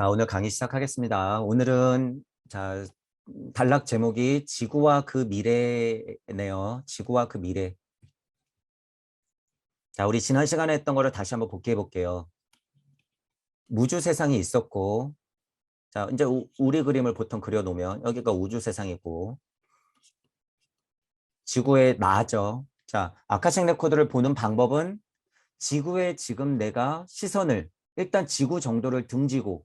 자, 오늘 강의 시작하겠습니다. 오늘은 단락 제목이 지구와 그 미래네요. 지구와 그 미래. 자, 우리 지난 시간에 했던 거를 다시 한번 복귀해 볼게요. 우주 세상이 있었고, 자, 이제 우리 그림을 보통 그려놓으면 여기가 우주 세상이고, 지구의 나죠. 자, 아카식 레코드를 보는 방법은 지구에 지금 내가 시선을 일단 지구 정도를 등지고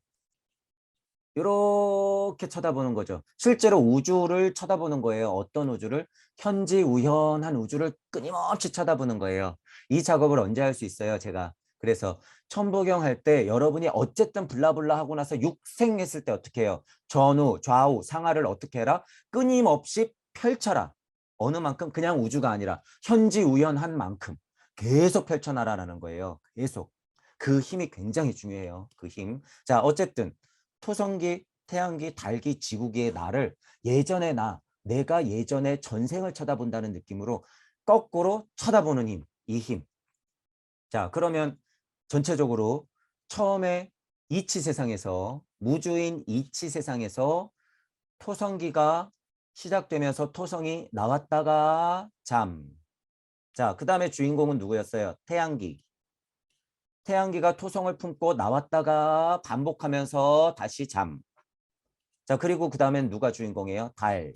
이렇게 쳐다보는 거죠. 실제로 우주를 쳐다보는 거예요. 어떤 우주를? 현지 우연한 우주를 끊임없이 쳐다보는 거예요. 이 작업을 언제 할 수 있어요? 제가. 그래서 천부경 할 때 여러분이 어쨌든 블라블라 하고 나서 육생했을 때 어떻게 해요? 전후, 좌우, 상하를 어떻게 해라? 끊임없이 펼쳐라. 어느 만큼? 그냥 우주가 아니라 현지 우연한 만큼 계속 펼쳐나라라는 거예요. 계속. 그 힘이 굉장히 중요해요. 그 힘. 자, 어쨌든 토성기, 태양기, 달기, 지구기의 나를 예전의 내가 예전에 전생을 쳐다본다는 느낌으로 거꾸로 쳐다보는 힘, 이 힘. 자, 그러면 전체적으로 처음에 이치 세상에서, 무주인 이치 세상에서 토성기가 시작되면서 토성이 나왔다가 잠. 자, 그 다음에 주인공은 누구였어요? 태양기. 태양기가 토성을 품고 나왔다가 반복하면서 다시 잠. 자, 그리고 그 다음엔 누가 주인공이에요? 달.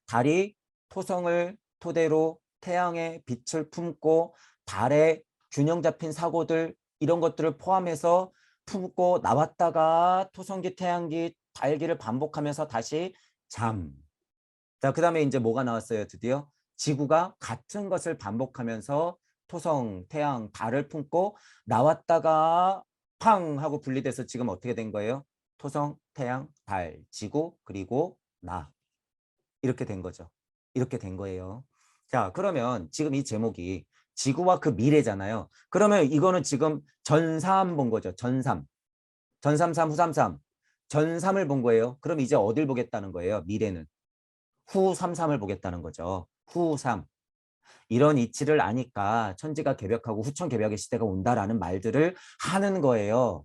달이 토성을 토대로 태양의 빛을 품고 달의 균형 잡힌 사고들 이런 것들을 포함해서 품고 나왔다가 토성기, 태양기, 달기를 반복하면서 다시 잠. 자, 그 다음에 이제 뭐가 나왔어요? 드디어 지구가 같은 것을 반복하면서 토성, 태양, 달을 품고 나왔다가 팡 하고 분리돼서 지금 어떻게 된 거예요? 토성, 태양, 달, 지구, 그리고 나. 이렇게 된 거죠. 이렇게 된 거예요. 자, 그러면 지금 이 제목이 지구와 그 미래잖아요. 그러면 이거는 지금 전삼 본 거죠. 전삼. 전삼삼, 후삼삼. 전삼을 본 거예요. 그럼 이제 어딜 보겠다는 거예요? 미래는. 후삼삼을 보겠다는 거죠. 후삼. 이런 이치를 아니까 천지가 개벽하고 후천개벽의 시대가 온다라는 말들을 하는 거예요.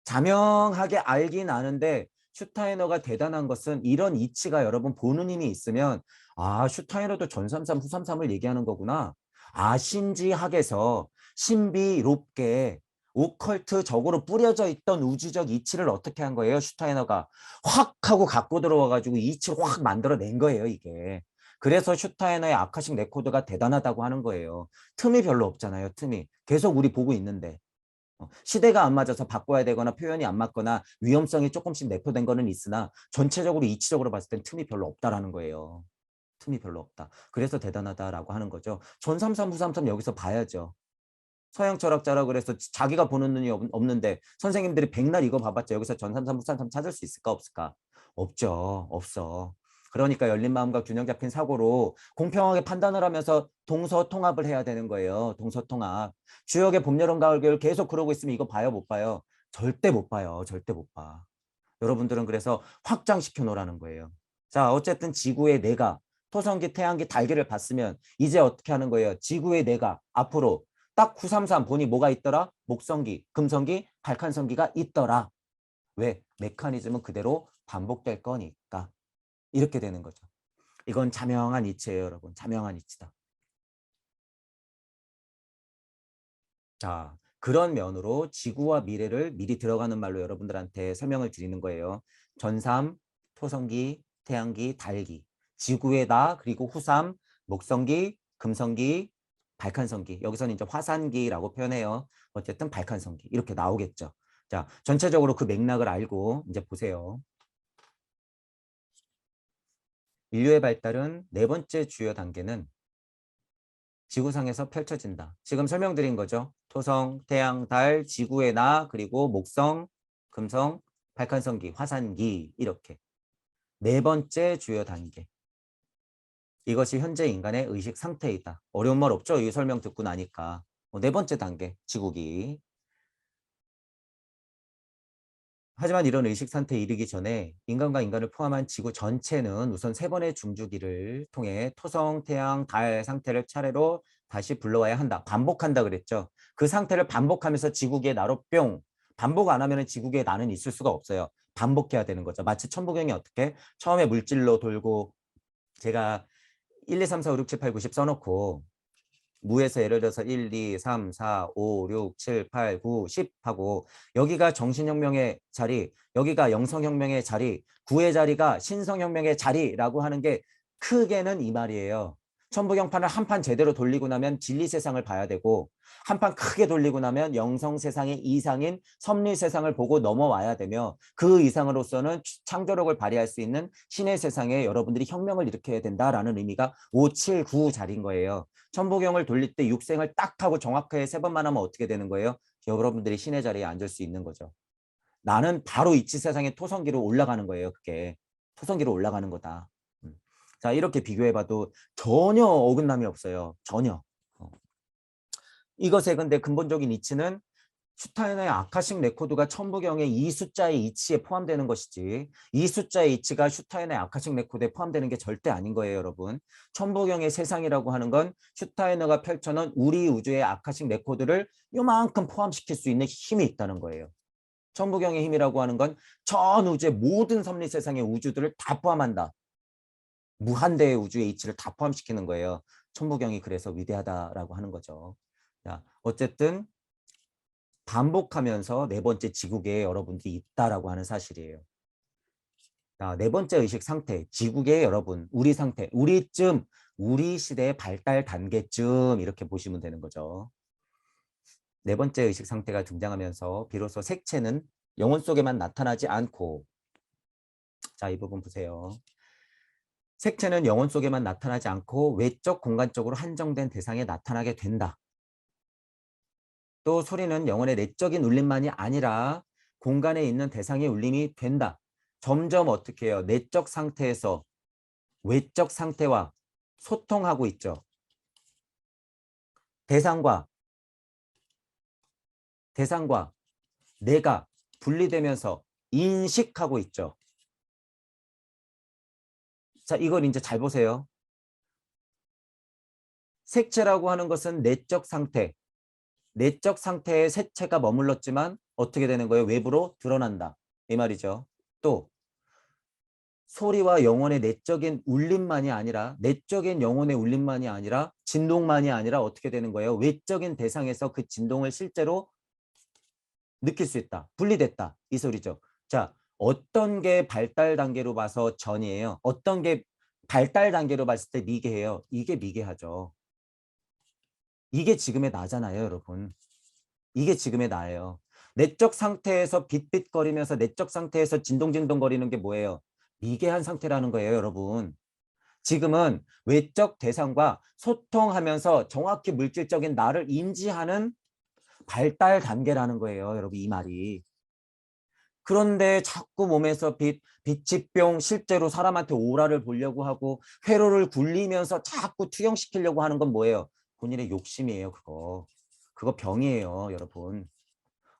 자명하게 알긴 아는데 슈타이너가 대단한 것은 이런 이치가 여러분 보는 힘이 있으면 아, 슈타이너도 전삼삼 후삼삼을 얘기하는 거구나. 아, 신지학에서 신비롭게 오컬트적으로 뿌려져 있던 우주적 이치를 어떻게 한 거예요? 슈타이너가 확 하고 갖고 들어와가지고 이치를 확 만들어낸 거예요, 이게. 그래서 슈타이너의 아카식 레코드가 대단하다고 하는 거예요. 틈이 별로 없잖아요, 틈이. 계속 우리 보고 있는데. 시대가 안 맞아서 바꿔야 되거나 표현이 안 맞거나 위험성이 조금씩 내포된 거는 있으나 전체적으로 이치적으로 봤을 땐 틈이 별로 없다라는 거예요. 틈이 별로 없다. 그래서 대단하다라고 하는 거죠. 전삼삼, 후삼삼 여기서 봐야죠. 서양 철학자라 그래서 자기가 보는 눈이 없는데 선생님들이 백날 이거 봐봤자 여기서 전삼삼, 후삼삼 찾을 수 있을까 없을까? 없죠. 없어. 그러니까 열린 마음과 균형 잡힌 사고로 공평하게 판단을 하면서 동서통합을 해야 되는 거예요. 동서통합. 주역의 봄, 여름, 가을, 겨울 계속 그러고 있으면 이거 봐요, 못 봐요? 절대 못 봐요. 절대 못 봐. 여러분들은 그래서 확장시켜 놓으라는 거예요. 자, 어쨌든 지구의 내가 토성기, 태양기, 달기를 봤으면 이제 어떻게 하는 거예요? 지구의 내가 앞으로 딱 933 보니 뭐가 있더라? 목성기, 금성기, 발칸성기가 있더라. 왜? 메커니즘은 그대로 반복될 거니까. 이렇게 되는 거죠. 이건 자명한 이치예요, 여러분. 자명한 이치다. 자, 그런 면으로 지구와 미래를 미리 들어가는 말로 여러분들한테 설명을 드리는 거예요. 전삼, 토성기, 태양기, 달기, 지구의 나, 그리고 후삼, 목성기, 금성기, 발칸성기. 여기서는 이제 화산기라고 표현해요. 어쨌든 발칸성기. 이렇게 나오겠죠. 자, 전체적으로 그 맥락을 알고 이제 보세요. 인류의 발달은 네 번째 주요 단계는 지구상에서 펼쳐진다. 지금 설명드린 거죠. 토성, 태양, 달, 지구의 나, 그리고 목성, 금성, 발칸성기, 화산기 이렇게. 네 번째 주요 단계. 이것이 현재 인간의 의식 상태이다. 어려운 말 없죠? 이 설명 듣고 나니까. 네 번째 단계, 지구기. 하지만 이런 의식 상태에 이르기 전에 인간과 인간을 포함한 지구 전체는 우선 세 번의 중주기를 통해 토성, 태양, 달 상태를 차례로 다시 불러와야 한다. 반복한다 그랬죠. 그 상태를 반복하면서 지구기의 나로 뿅 반복 안 하면 지구계에 나는 있을 수가 없어요. 반복해야 되는 거죠. 마치 천부경이 어떻게 처음에 물질로 돌고 제가 1, 2, 3, 4, 5, 6, 7, 8, 9, 10 써놓고 무에서 예를 들어서 1, 2, 3, 4, 5, 6, 7, 8, 9, 10 하고 여기가 정신혁명의 자리, 여기가 영성혁명의 자리, 구의 자리가 신성혁명의 자리라고 하는 게 크게는 이 말이에요. 천부경판을 한 판 제대로 돌리고 나면 진리 세상을 봐야 되고 한 판 크게 돌리고 나면 영성 세상의 이상인 섭리 세상을 보고 넘어와야 되며 그 이상으로서는 창조력을 발휘할 수 있는 신의 세상에 여러분들이 혁명을 일으켜야 된다라는 의미가 5, 7, 9 자리인 거예요. 천부경을 돌릴 때 육생을 딱 하고 정확하게 3번만 하면 어떻게 되는 거예요? 여러분들이 신의 자리에 앉을 수 있는 거죠. 나는 바로 이치 세상의 토성기로 올라가는 거예요. 그게 토성기로 올라가는 거다. 자, 이렇게 비교해봐도 전혀 어긋남이 없어요. 전혀. 이것의 근데 근본적인 이치는 슈타인의 아카식 레코드가 천부경의 이 숫자의 이치에 포함되는 것이지 이 숫자의 이치가 슈타인의 아카식 레코드에 포함되는 게 절대 아닌 거예요, 여러분. 천부경의 세상이라고 하는 건 슈타이너가 펼쳐놓은 우리 우주의 아카식 레코드를 요만큼 포함시킬 수 있는 힘이 있다는 거예요. 천부경의 힘이라고 하는 건 전 우주의 모든 섭리 세상의 우주들을 다 포함한다. 무한대의 우주의 이치를 다 포함시키는 거예요. 천부경이 그래서 위대하다라고 하는 거죠. 자, 어쨌든 반복하면서 네 번째 지구계에 여러분들이 있다라고 하는 사실이에요. 자, 네 번째 의식 상태, 지구계의 여러분, 우리 상태, 우리쯤, 우리 시대의 발달 단계쯤 이렇게 보시면 되는 거죠. 네 번째 의식 상태가 등장하면서 비로소 색채는 영혼 속에만 나타나지 않고 자, 이 부분 보세요. 색채는 영혼 속에만 나타나지 않고 외적 공간적으로 한정된 대상에 나타나게 된다. 또 소리는 영혼의 내적인 울림만이 아니라 공간에 있는 대상의 울림이 된다. 점점 어떻게 해요? 내적 상태에서 외적 상태와 소통하고 있죠. 대상과 내가 분리되면서 인식하고 있죠. 자, 이걸 이제 잘 보세요. 색채라고 하는 것은 내적 상태에 색채가 머물렀지만 어떻게 되는 거예요? 외부로 드러난다. 이 말이죠. 또 소리와 영혼의 내적인 울림만이 아니라 내적인 영혼의 울림만이 아니라 진동만이 아니라 어떻게 되는 거예요? 외적인 대상에서 그 진동을 실제로 느낄 수 있다. 분리됐다. 이 소리죠. 자, 어떤 게 발달 단계로 봐서 전이에요? 어떤 게 발달 단계로 봤을 때 미개해요? 이게 미개하죠. 이게 지금의 나잖아요, 여러분. 이게 지금의 나예요. 내적 상태에서 빛빛거리면서 내적 상태에서 진동진동거리는 게 뭐예요? 미개한 상태라는 거예요, 여러분. 지금은 외적 대상과 소통하면서 정확히 물질적인 나를 인지하는 발달 단계라는 거예요, 여러분. 이 말이. 그런데 자꾸 몸에서 빛이 실제로 사람한테 오라를 보려고 하고 회로를 굴리면서 자꾸 투영시키려고 하는 건 뭐예요? 본인의 욕심이에요, 그거. 그거 병이에요, 여러분.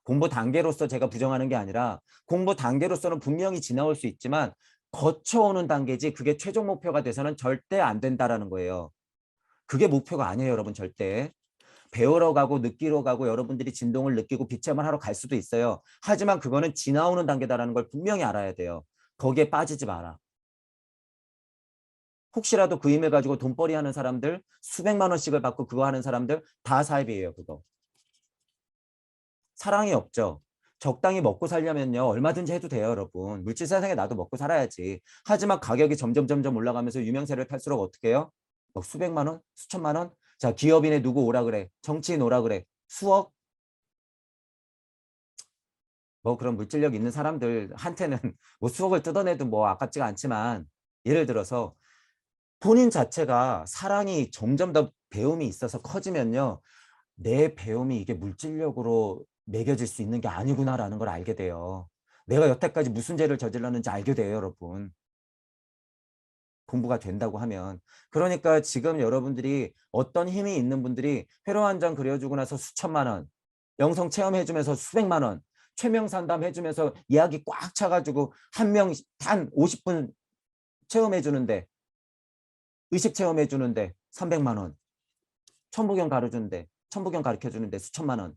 공부 단계로서 제가 부정하는 게 아니라 공부 단계로서는 분명히 지나올 수 있지만 거쳐오는 단계지 그게 최종 목표가 돼서는 절대 안 된다라는 거예요. 그게 목표가 아니에요, 여러분. 절대. 배우러 가고 느끼러 가고 여러분들이 진동을 느끼고 비체만 하러 갈 수도 있어요. 하지만 그거는 지나오는 단계다라는 걸 분명히 알아야 돼요. 거기에 빠지지 마라. 혹시라도 그 힘을 가지고 돈벌이 하는 사람들, 수백만 원씩을 받고 그거 하는 사람들 다 사입이에요, 그거. 사랑이 없죠. 적당히 먹고 살려면요. 얼마든지 해도 돼요, 여러분. 물질 세상에 나도 먹고 살아야지. 하지만 가격이 점점 올라가면서 유명세를 탈수록 어떻게 해요? 막 수백만 원? 수천만 원? 자, 기업인에 누구 오라 그래? 정치인 오라 그래? 수억? 뭐 그런 물질력 있는 사람들한테는 뭐 수억을 뜯어내도 뭐 아깝지가 않지만 예를 들어서 본인 자체가 사랑이 점점 더 배움이 있어서 커지면요. 내 배움이 이게 물질력으로 매겨질 수 있는 게 아니구나라는 걸 알게 돼요. 내가 여태까지 무슨 죄를 저질렀는지 알게 돼요, 여러분. 공부가 된다고 하면. 그러니까 지금 여러분들이 어떤 힘이 있는 분들이 회로 한 장 그려주고 나서 수천만 원, 영성 체험해주면서 수백만 원, 최명 상담 해주면서 이야기 꽉 차가지고 한 명 단 50분 체험해주는데 의식 체험해주는데 300만 원, 천부경 가르쳐주는데 수천만 원.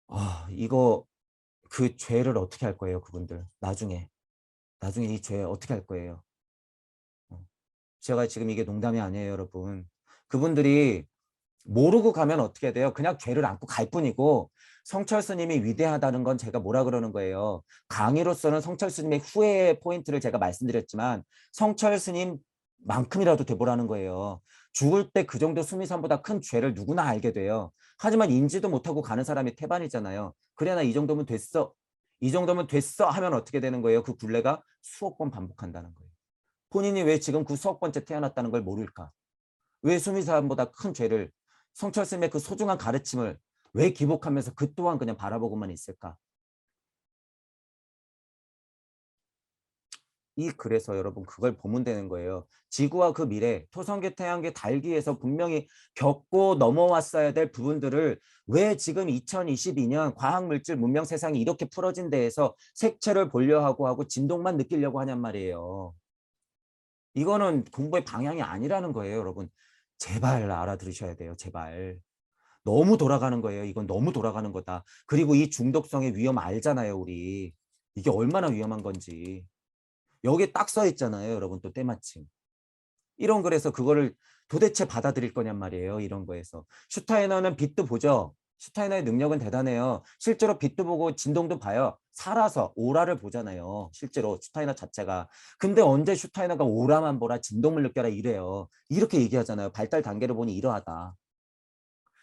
아, 이거 그 죄를 어떻게 할 거예요, 그분들? 나중에 이 죄 어떻게 할 거예요? 어. 제가 지금 이게 농담이 아니에요, 여러분. 그분들이 모르고 가면 어떻게 돼요? 그냥 죄를 안고 갈 뿐이고, 성철 스님이 위대하다는 건 제가 뭐라 그러는 거예요? 강의로서는 성철 스님의 후회의 포인트를 제가 말씀드렸지만 성철 스님만큼이라도 돼보라는 거예요. 죽을 때 그 정도 수미산보다 큰 죄를 누구나 알게 돼요. 하지만 인지도 못하고 가는 사람이 태반이잖아요. 그래, 나 이 정도면 됐어. 이 정도면 됐어 하면 어떻게 되는 거예요? 그 굴레가 수억 번 반복한다는 거예요. 본인이 왜 지금 그 수억 번째 태어났다는 걸 모를까? 왜 수미사람보다 큰 죄를, 성철스님의 그 소중한 가르침을 왜 기복하면서 그 또한 그냥 바라보고만 있을까? 그래서 여러분 그걸 보면 되는 거예요. 지구와 그 미래, 토성계, 태양계, 달기에서 분명히 겪고 넘어왔어야 될 부분들을 왜 지금 2022년 과학물질 문명 세상이 이렇게 풀어진 데에서 색채를 보려고 하고 진동만 느끼려고 하냔 말이에요. 이거는 공부의 방향이 아니라는 거예요, 여러분. 제발 알아들으셔야 돼요, 제발. 너무 돌아가는 거예요. 이건 너무 돌아가는 거다. 그리고 이 중독성의 위험 알잖아요, 우리. 이게 얼마나 위험한 건지. 여기에 딱 써 있잖아요, 여러분. 또 때마침. 이런 글에서 그거를 도대체 받아들일 거냔 말이에요. 이런 거에서. 슈타이너는 빛도 보죠. 슈타이너의 능력은 대단해요. 실제로 빛도 보고 진동도 봐요. 살아서 오라를 보잖아요. 실제로 슈타이너 자체가. 근데 언제 슈타이너가 오라만 보라, 진동을 느껴라 이래요. 이렇게 얘기하잖아요. 발달 단계를 보니 이러하다.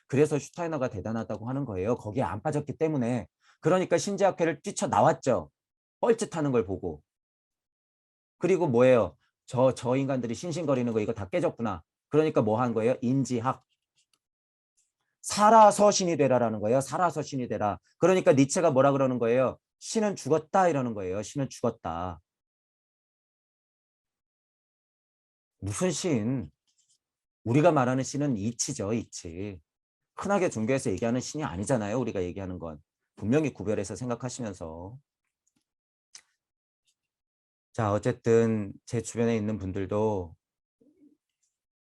그래서 슈타이너가 대단하다고 하는 거예요. 거기에 안 빠졌기 때문에. 그러니까 신지학회를 뛰쳐나왔죠. 뻘짓하는 걸 보고. 그리고 뭐예요? 저 인간들이 싱싱거리는 거 이거 다 깨졌구나. 그러니까 뭐 한 거예요? 인지학. 살아서 신이 되라라는 거예요. 살아서 신이 되라. 그러니까 니체가 뭐라 그러는 거예요? 신은 죽었다 이러는 거예요. 신은 죽었다. 무슨 신? 우리가 말하는 신은 이치죠. 이치. 흔하게 종교에서 얘기하는 신이 아니잖아요. 우리가 얘기하는 건. 분명히 구별해서 생각하시면서. 자, 어쨌든 제 주변에 있는 분들도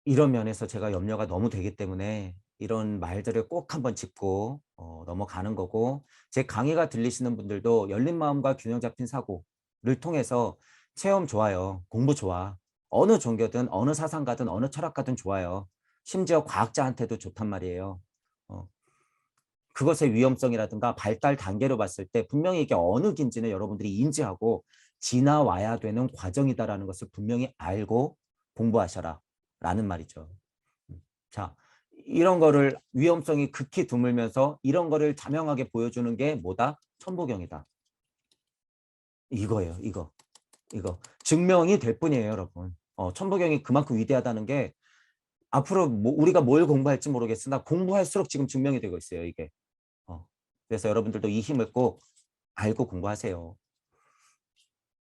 이런 면에서 제가 염려가 너무 되기 때문에 이런 말들을 꼭 한번 짚고 넘어가는 거고, 제 강의가 들리시는 분들도 열린 마음과 균형 잡힌 사고를 통해서 체험 좋아요. 공부 좋아. 어느 종교든 어느 사상가든 어느 철학가든 좋아요. 심지어 과학자한테도 좋단 말이에요. 어, 그것의 위험성이라든가 발달 단계로 봤을 때 분명히 이게 어느 긴지는 여러분들이 인지하고 지나와야 되는 과정이다라는 것을 분명히 알고 공부하셔라 라는 말이죠. 자, 이런 거를 위험성이 극히 드물면서 이런 거를 자명하게 보여주는 게 뭐다? 천부경이다. 이거예요. 이거 증명이 될 뿐이에요, 여러분. 천부경이 그만큼 위대하다는 게 앞으로 우리가 뭘 공부할지 모르겠으나 공부할수록 지금 증명이 되고 있어요, 이게. 그래서 여러분들도 이 힘을 꼭 알고 공부하세요.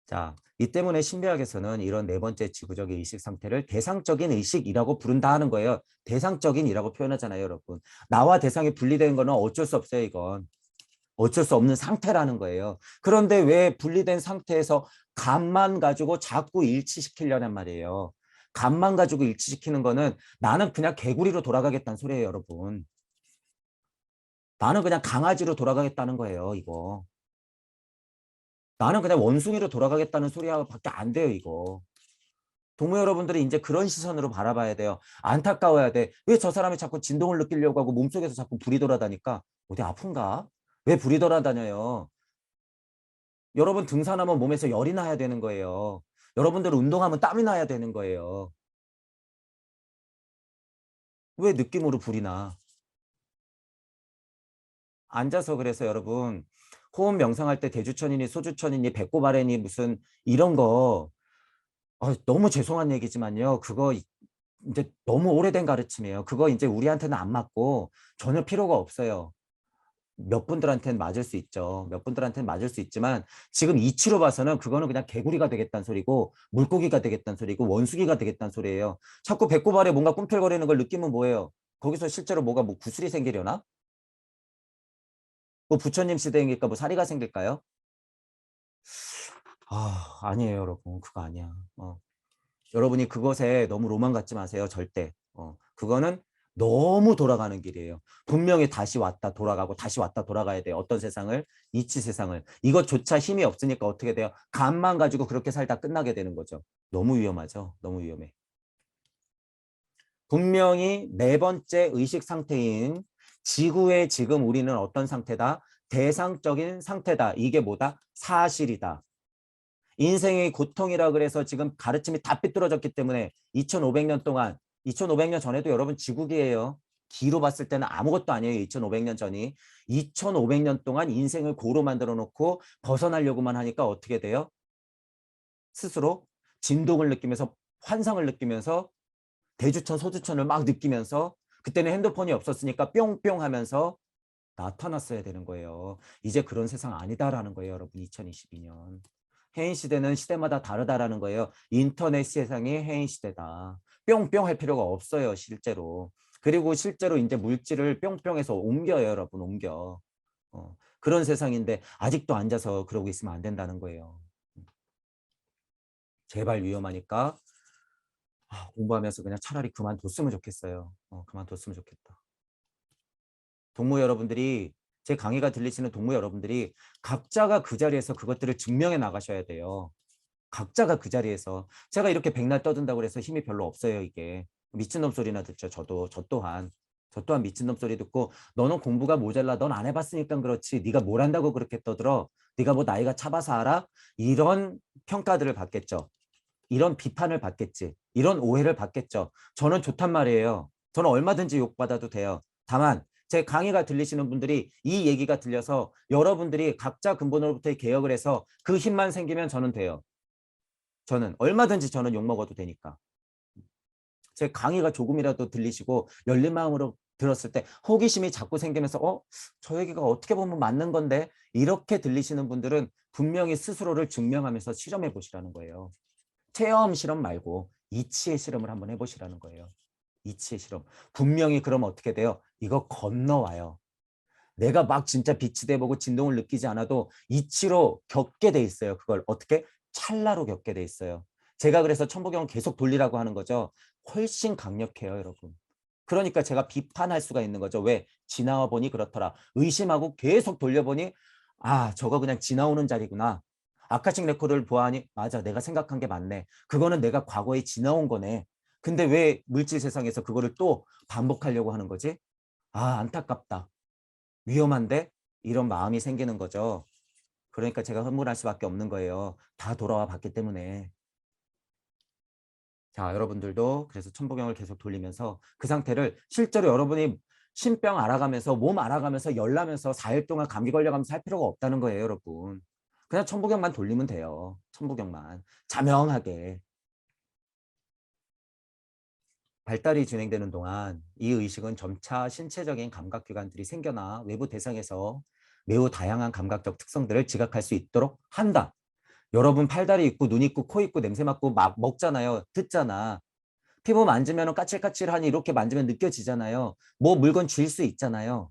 자, 이 때문에 신비학에서는 이런 네 번째 지구적인 의식 상태를 대상적인 의식이라고 부른다 하는 거예요. 대상적인이라고 표현하잖아요, 여러분. 나와 대상이 분리된 거는 어쩔 수 없어요, 이건. 어쩔 수 없는 상태라는 거예요. 그런데 왜 분리된 상태에서 감만 가지고 자꾸 일치시키려는 말이에요. 감만 가지고 일치시키는 거는 나는 그냥 개구리로 돌아가겠다는 소리예요, 여러분. 나는 그냥 강아지로 돌아가겠다는 거예요, 이거. 나는 그냥 원숭이로 돌아가겠다는 소리밖에 안 돼요, 이거. 동무 여러분들이 이제 그런 시선으로 바라봐야 돼요. 안타까워야 돼. 왜 저 사람이 자꾸 진동을 느끼려고 하고 몸속에서 자꾸 불이 돌아다니까? 어디 아픈가? 왜 불이 돌아다녀요? 여러분 등산하면 몸에서 열이 나야 되는 거예요. 여러분들 운동하면 땀이 나야 되는 거예요. 왜 느낌으로 불이 나? 앉아서 그래서 여러분 호흡 명상할 때 대주천이니 소주천이니 배꼽아래니 무슨 이런 거 너무 죄송한 얘기지만요. 그거 이제 너무 오래된 가르침이에요. 그거 이제 우리한테는 안 맞고 전혀 필요가 없어요. 몇 분들한테는 맞을 수 있죠. 몇 분들한테는 맞을 수 있지만 지금 이치로 봐서는 그거는 그냥 개구리가 되겠다는 소리고 물고기가 되겠다는 소리고 원숭이가 되겠다는 소리예요. 자꾸 배꼽 아래 뭔가 꿈틀거리는 걸 느끼면 뭐예요? 거기서 실제로 뭐가 뭐 구슬이 생기려나? 뭐 부처님 시대니까 뭐 사리가 생길까요? 아니에요, 여러분. 그거 아니야. 여러분이 그것에 너무 로망 갖지 마세요. 절대. 그거는 너무 돌아가는 길이에요. 분명히 다시 왔다 돌아가고 다시 왔다 돌아가야 돼요. 어떤 세상을? 이치 세상을. 이것조차 힘이 없으니까 어떻게 돼요? 감만 가지고 그렇게 살다 끝나게 되는 거죠. 너무 위험하죠. 너무 위험해. 분명히 네 번째 의식 상태인 지구의 지금 우리는 어떤 상태다? 대상적인 상태다. 이게 뭐다? 사실이다. 인생의 고통이라 그래서 지금 가르침이 다 삐뚤어졌기 때문에 2500년 동안 2500년 전에도 여러분 지국이에요. 기로 봤을 때는 아무것도 아니에요. 2500년 전이. 2500년 동안 인생을 고로 만들어 놓고 벗어나려고만 하니까 어떻게 돼요? 스스로 진동을 느끼면서 환상을 느끼면서 대주천 소주천을 막 느끼면서 그때는 핸드폰이 없었으니까 뿅뿅 하면서 나타났어야 되는 거예요. 이제 그런 세상 아니다라는 거예요. 여러분 2022년. 해인 시대는 시대마다 다르다라는 거예요. 인터넷 세상이 해인 시대다. 뿅뿅 할 필요가 없어요. 실제로. 그리고 실제로 이제 물질을 뿅뿅해서 옮겨요. 여러분 옮겨. 그런 세상인데 아직도 앉아서 그러고 있으면 안 된다는 거예요. 제발 위험하니까 공부하면서 그냥 차라리 그만뒀으면 좋겠어요. 그만뒀으면 좋겠다. 동무 여러분들이 제 강의가 들리시는 동무 여러분들이 각자가 그 자리에서 그것들을 증명해 나가셔야 돼요. 각자가 그 자리에서 제가 이렇게 백날 떠든다고 해서 힘이 별로 없어요. 이게 미친놈 소리나 듣죠. 저 또한 미친놈 소리 듣고 너는 공부가 모자라 넌 안 해봤으니까 그렇지 네가 뭘 한다고 그렇게 떠들어 네가 뭐 나이가 차봐서 알아 이런 평가들을 받겠죠. 이런 비판을 받겠지. 이런 오해를 받겠죠. 저는 좋단 말이에요. 저는 얼마든지 욕받아도 돼요. 다만 제 강의가 들리시는 분들이 이 얘기가 들려서 여러분들이 각자 근본으로부터 개혁을 해서 그 힘만 생기면 저는 돼요. 저는 얼마든지 저는 욕먹어도 되니까. 제 강의가 조금이라도 들리시고 열린 마음으로 들었을 때 호기심이 자꾸 생기면서 저 얘기가 어떻게 보면 맞는 건데 이렇게 들리시는 분들은 분명히 스스로를 증명하면서 실험해 보시라는 거예요. 체험 실험 말고 이치의 실험을 한번 해보시라는 거예요. 이치의 실험. 분명히 그러면 어떻게 돼요? 이거 건너와요. 내가 막 진짜 빛이 돼보고 진동을 느끼지 않아도 이치로 겪게 돼 있어요. 그걸 어떻게? 찰나로 겪게 돼 있어요. 제가 그래서 천부경을 계속 돌리라고 하는 거죠. 훨씬 강력해요, 여러분. 그러니까 제가 비판할 수가 있는 거죠. 왜? 지나와 보니 그렇더라. 의심하고 계속 돌려보니 저거 그냥 지나오는 자리구나. 아카식 레코드를 보아하니 맞아, 내가 생각한 게 맞네. 그거는 내가 과거에 지나온 거네. 근데 왜 물질 세상에서 그거를 또 반복하려고 하는 거지? 안타깝다. 위험한데? 이런 마음이 생기는 거죠. 그러니까 제가 흥분할 수밖에 없는 거예요. 다 돌아와 봤기 때문에. 자, 여러분들도 그래서 천부경을 계속 돌리면서 그 상태를 실제로 여러분이 신병 알아가면서 몸 알아가면서 열나면서 4일 동안 감기 걸려가면서 할 필요가 없다는 거예요, 여러분. 그냥 천부경만 돌리면 돼요. 천부경만. 자명하게. 발달이 진행되는 동안 이 의식은 점차 신체적인 감각기관들이 생겨나 외부 대상에서 매우 다양한 감각적 특성들을 지각할 수 있도록 한다. 여러분 팔다리 있고 눈 있고 코 있고 냄새 맡고 막 먹잖아요. 듣잖아. 피부 만지면 까칠까칠하니 이렇게 만지면 느껴지잖아요. 뭐 물건 쥘 수 있잖아요.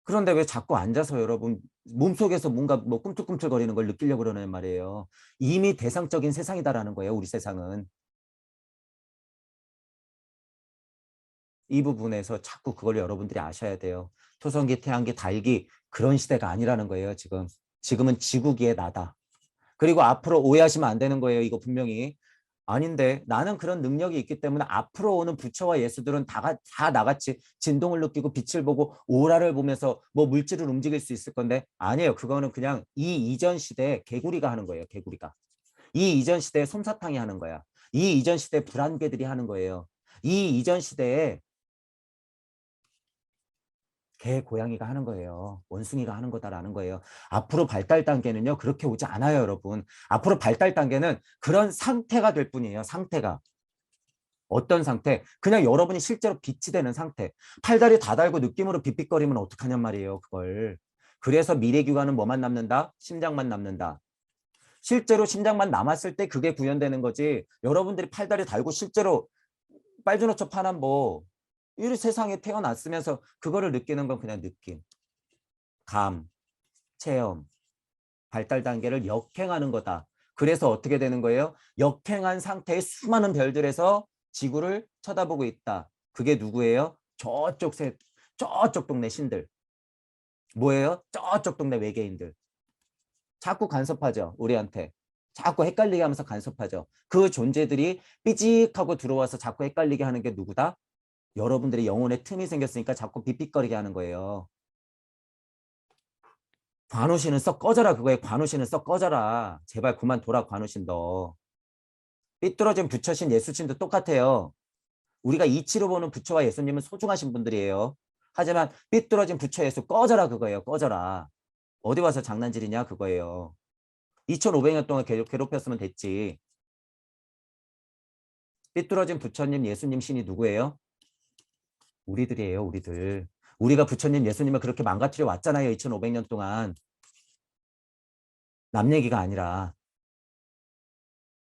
그런데 왜 자꾸 앉아서 여러분 몸속에서 뭔가 뭐 꿈틀꿈틀거리는 걸 느끼려고 그러는 말이에요. 이미 대상적인 세상이다라는 거예요. 우리 세상은. 이 부분에서 자꾸 그걸 여러분들이 아셔야 돼요. 초성기, 태양기, 달기 그런 시대가 아니라는 거예요. 지금. 지금은 지구기의 나다. 그리고 앞으로 오해하시면 안 되는 거예요. 이거 분명히. 아닌데 나는 그런 능력이 있기 때문에 앞으로 오는 부처와 예수들은 다 나같이 진동을 느끼고 빛을 보고 오라를 보면서 뭐 물질을 움직일 수 있을 건데 아니에요. 그거는 그냥 이 이전 시대에 개구리가 하는 거예요. 개구리가. 이 이전 시대에 솜사탕이 하는 거야. 이 이전 시대에 불안개들이 하는 거예요. 이 이전 시대에 개, 고양이가 하는 거예요. 원숭이가 하는 거다라는 거예요. 앞으로 발달 단계는요. 그렇게 오지 않아요, 여러분. 앞으로 발달 단계는 그런 상태가 될 뿐이에요. 상태가. 어떤 상태? 그냥 여러분이 실제로 빛이 되는 상태. 팔다리 다 달고 느낌으로 빗빗거리면 어떡하냔 말이에요, 그걸. 그래서 미래규관은 뭐만 남는다? 심장만 남는다. 실제로 심장만 남았을 때 그게 구현되는 거지. 여러분들이 팔다리 달고 실제로 빨주노초 파남보 이 세상에 태어났으면서 그거를 느끼는 건 그냥 느낌, 감, 체험, 발달 단계를 역행하는 거다. 그래서 어떻게 되는 거예요? 역행한 상태의 수많은 별들에서 지구를 쳐다보고 있다. 그게 누구예요? 저쪽 동네 신들. 뭐예요? 저쪽 동네 외계인들. 자꾸 간섭하죠. 우리한테. 자꾸 헷갈리게 하면서 간섭하죠. 그 존재들이 삐직하고 들어와서 자꾸 헷갈리게 하는 게 누구다? 여러분들의 영혼에 틈이 생겼으니까 자꾸 빅빅거리게 하는 거예요. 관우신은 썩 꺼져라 그거에 관우신은 썩 꺼져라. 제발 그만둬라 관우신 너. 삐뚤어진 부처신 예수신도 똑같아요. 우리가 이치로 보는 부처와 예수님은 소중하신 분들이에요. 하지만 삐뚤어진 부처 예수 꺼져라 그거예요. 꺼져라. 어디 와서 장난질이냐 그거예요. 2500년 동안 괴롭혔으면 됐지. 삐뚤어진 부처님 예수님 신이 누구예요? 우리들이에요. 우리들. 우리가 부처님 예수님을 그렇게 망가뜨려 왔잖아요. 2500년 동안. 남 얘기가 아니라.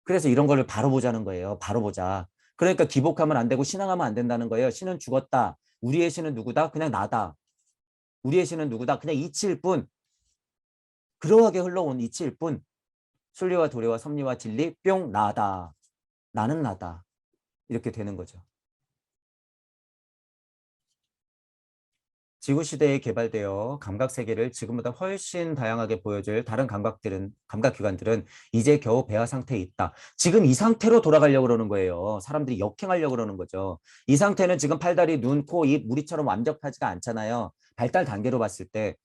그래서 이런 거를 바로 보자는 거예요. 바로 보자. 그러니까 기복하면 안 되고 신앙하면 안 된다는 거예요. 신은 죽었다. 우리의 신은 누구다? 그냥 나다. 우리의 신은 누구다? 그냥 이치일 뿐. 그러하게 흘러온 이치일 뿐. 순리와 도리와 섭리와 진리 뿅 나다. 나는 나다. 이렇게 되는 거죠. 지구시대에 개발되어 감각세계를 지금보다 훨씬 다양하게 보여줄 다른 감각기관들은 이제 겨우 배아 상태에 있다. 지금 이 상태로 돌아가려고 그러는 거예요. 사람들이 역행하려고 그러는 거죠. 이 상태는 지금 팔다리, 눈, 코, 입, 우리처럼 완벽하지가 않잖아요. 발달 단계로 봤을 때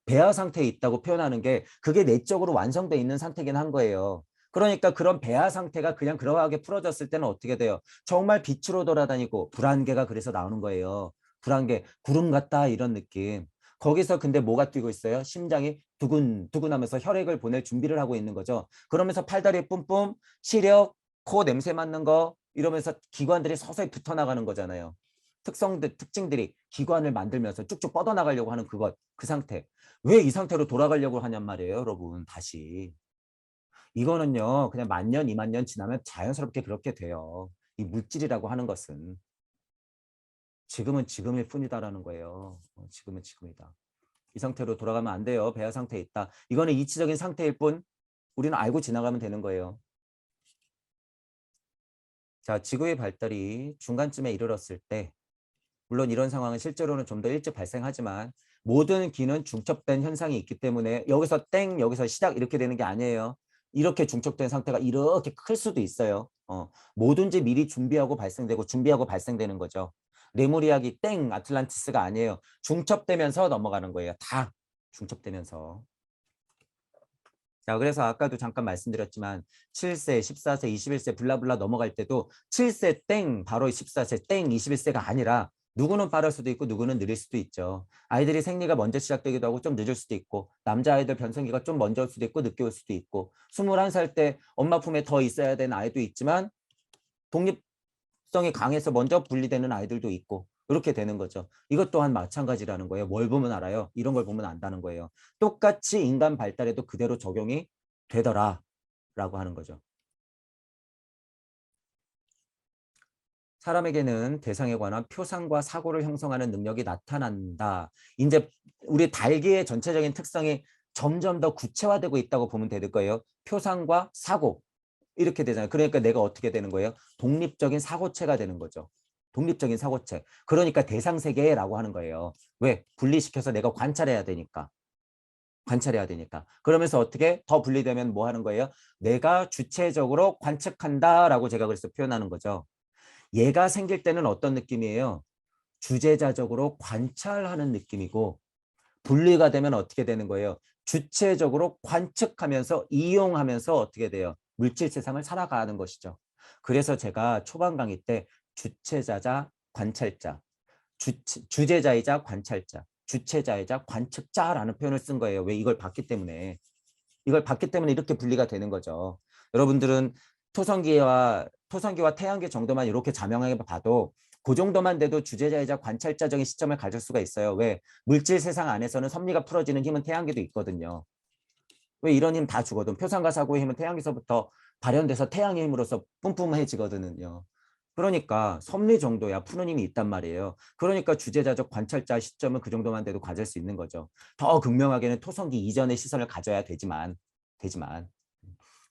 배아 상태에 있다고 표현하는 게 그게 내적으로 완성돼 있는 상태긴 한 거예요. 그러니까 그런 배아 상태가 그냥 그러하게 풀어졌을 때는 어떻게 돼요? 정말 빛으로 돌아다니고 불안개가 그래서 나오는 거예요. 불안개, 구름 같다 이런 느낌. 거기서 근데 뭐가 뛰고 있어요? 심장이 두근두근 하면서 혈액을 보낼 준비를 하고 있는 거죠. 그러면서 팔다리 뿜뿜, 시력, 코 냄새 맡는 거 이러면서 기관들이 서서히 붙어나가는 거잖아요. 특징들이 기관을 만들면서 쭉쭉 뻗어나가려고 하는 그 상태. 왜 이 상태로 돌아가려고 하냔 말이에요, 여러분. 다시. 이거는요, 그냥 10,000년, 20,000년 지나면 자연스럽게 그렇게 돼요. 이 물질이라고 하는 것은. 지금은 지금일 뿐이다라는 거예요. 지금은 지금이다. 이 상태로 돌아가면 안 돼요. 배아 상태에 있다. 이거는 이치적인 상태일 뿐 우리는 알고 지나가면 되는 거예요. 자, 지구의 발달이 중간쯤에 이르렀을 때 물론 이런 상황은 실제로는 좀 더 일찍 발생하지만 모든 기는 중첩된 현상이 있기 때문에 여기서 땡, 여기서 시작 이렇게 되는 게 아니에요. 이렇게 중첩된 상태가 이렇게 클 수도 있어요. 뭐든지 미리 준비하고 발생되고 준비하고 발생되는 거죠. 레무리아기 땡, 아틀란티스가 아니에요. 중첩되면서 넘어가는 거예요. 다 중첩되면서. 자, 그래서 아까도 잠깐 말씀드렸지만 7세, 14세, 21세 블라블라 넘어갈 때도 7세 땡, 바로 14세 땡, 21세가 아니라 누구는 빠를 수도 있고 누구는 느릴 수도 있죠. 아이들이 생리가 먼저 시작되기도 하고 좀 늦을 수도 있고 남자아이들 변성기가 좀 먼저 올 수도 있고 늦게 올 수도 있고 21살 때 엄마 품에 더 있어야 되는 아이도 있지만 독립성이 강해서 먼저 분리되는 아이들도 있고 이렇게 되는 거죠. 이것 또한 마찬가지라는 거예요. 뭘 보면 알아요? 이런 걸 보면 안다는 거예요. 똑같이 인간 발달에도 그대로 적용이 되더라라고 하는 거죠. 사람에게는 대상에 관한 표상과 사고를 형성하는 능력이 나타난다. 이제 우리 달기의 전체적인 특성이 점점 더 구체화되고 있다고 보면 될 거예요. 표상과 사고 이렇게 되잖아요. 그러니까 내가 어떻게 되는 거예요? 독립적인 사고체가 되는 거죠. 독립적인 사고체. 그러니까 대상세계라고 하는 거예요. 왜? 분리시켜서 내가 관찰해야 되니까. 관찰해야 되니까. 그러면서 어떻게 더 분리되면 뭐 하는 거예요? 내가 주체적으로 관측한다라고 제가 그래서 표현하는 거죠. 얘가 생길 때는 어떤 느낌이에요? 주제자적으로 관찰하는 느낌이고 분리가 되면 어떻게 되는 거예요? 주체적으로 관측하면서 이용하면서 어떻게 돼요? 물질 세상을 살아가는 것이죠. 그래서 제가 초반 강의 때 주체자자 관찰자, 주제자이자 관찰자, 주체자이자 관측자라는 표현을 쓴 거예요. 왜? 이걸 봤기 때문에. 이걸 봤기 때문에 이렇게 분리가 되는 거죠. 여러분들은 토성기와 태양계 정도만 이렇게 자명하게 봐도 그 정도만 돼도 주제자이자 관찰자적인 시점을 가질 수가 있어요. 왜? 물질 세상 안에서는 섭리가 풀어지는 힘은 태양계도 있거든요. 왜 이런 힘 다 주거든. 표상과 사고의 힘은 태양에서부터 발현돼서 태양의 힘으로서 뿜뿜해지거든요. 그러니까 섭리 정도야 푸는 힘이 있단 말이에요. 그러니까 주제자적 관찰자 시점은 그 정도만 돼도 가질 수 있는 거죠. 더 극명하게는 토성기 이전의 시선을 가져야 되지만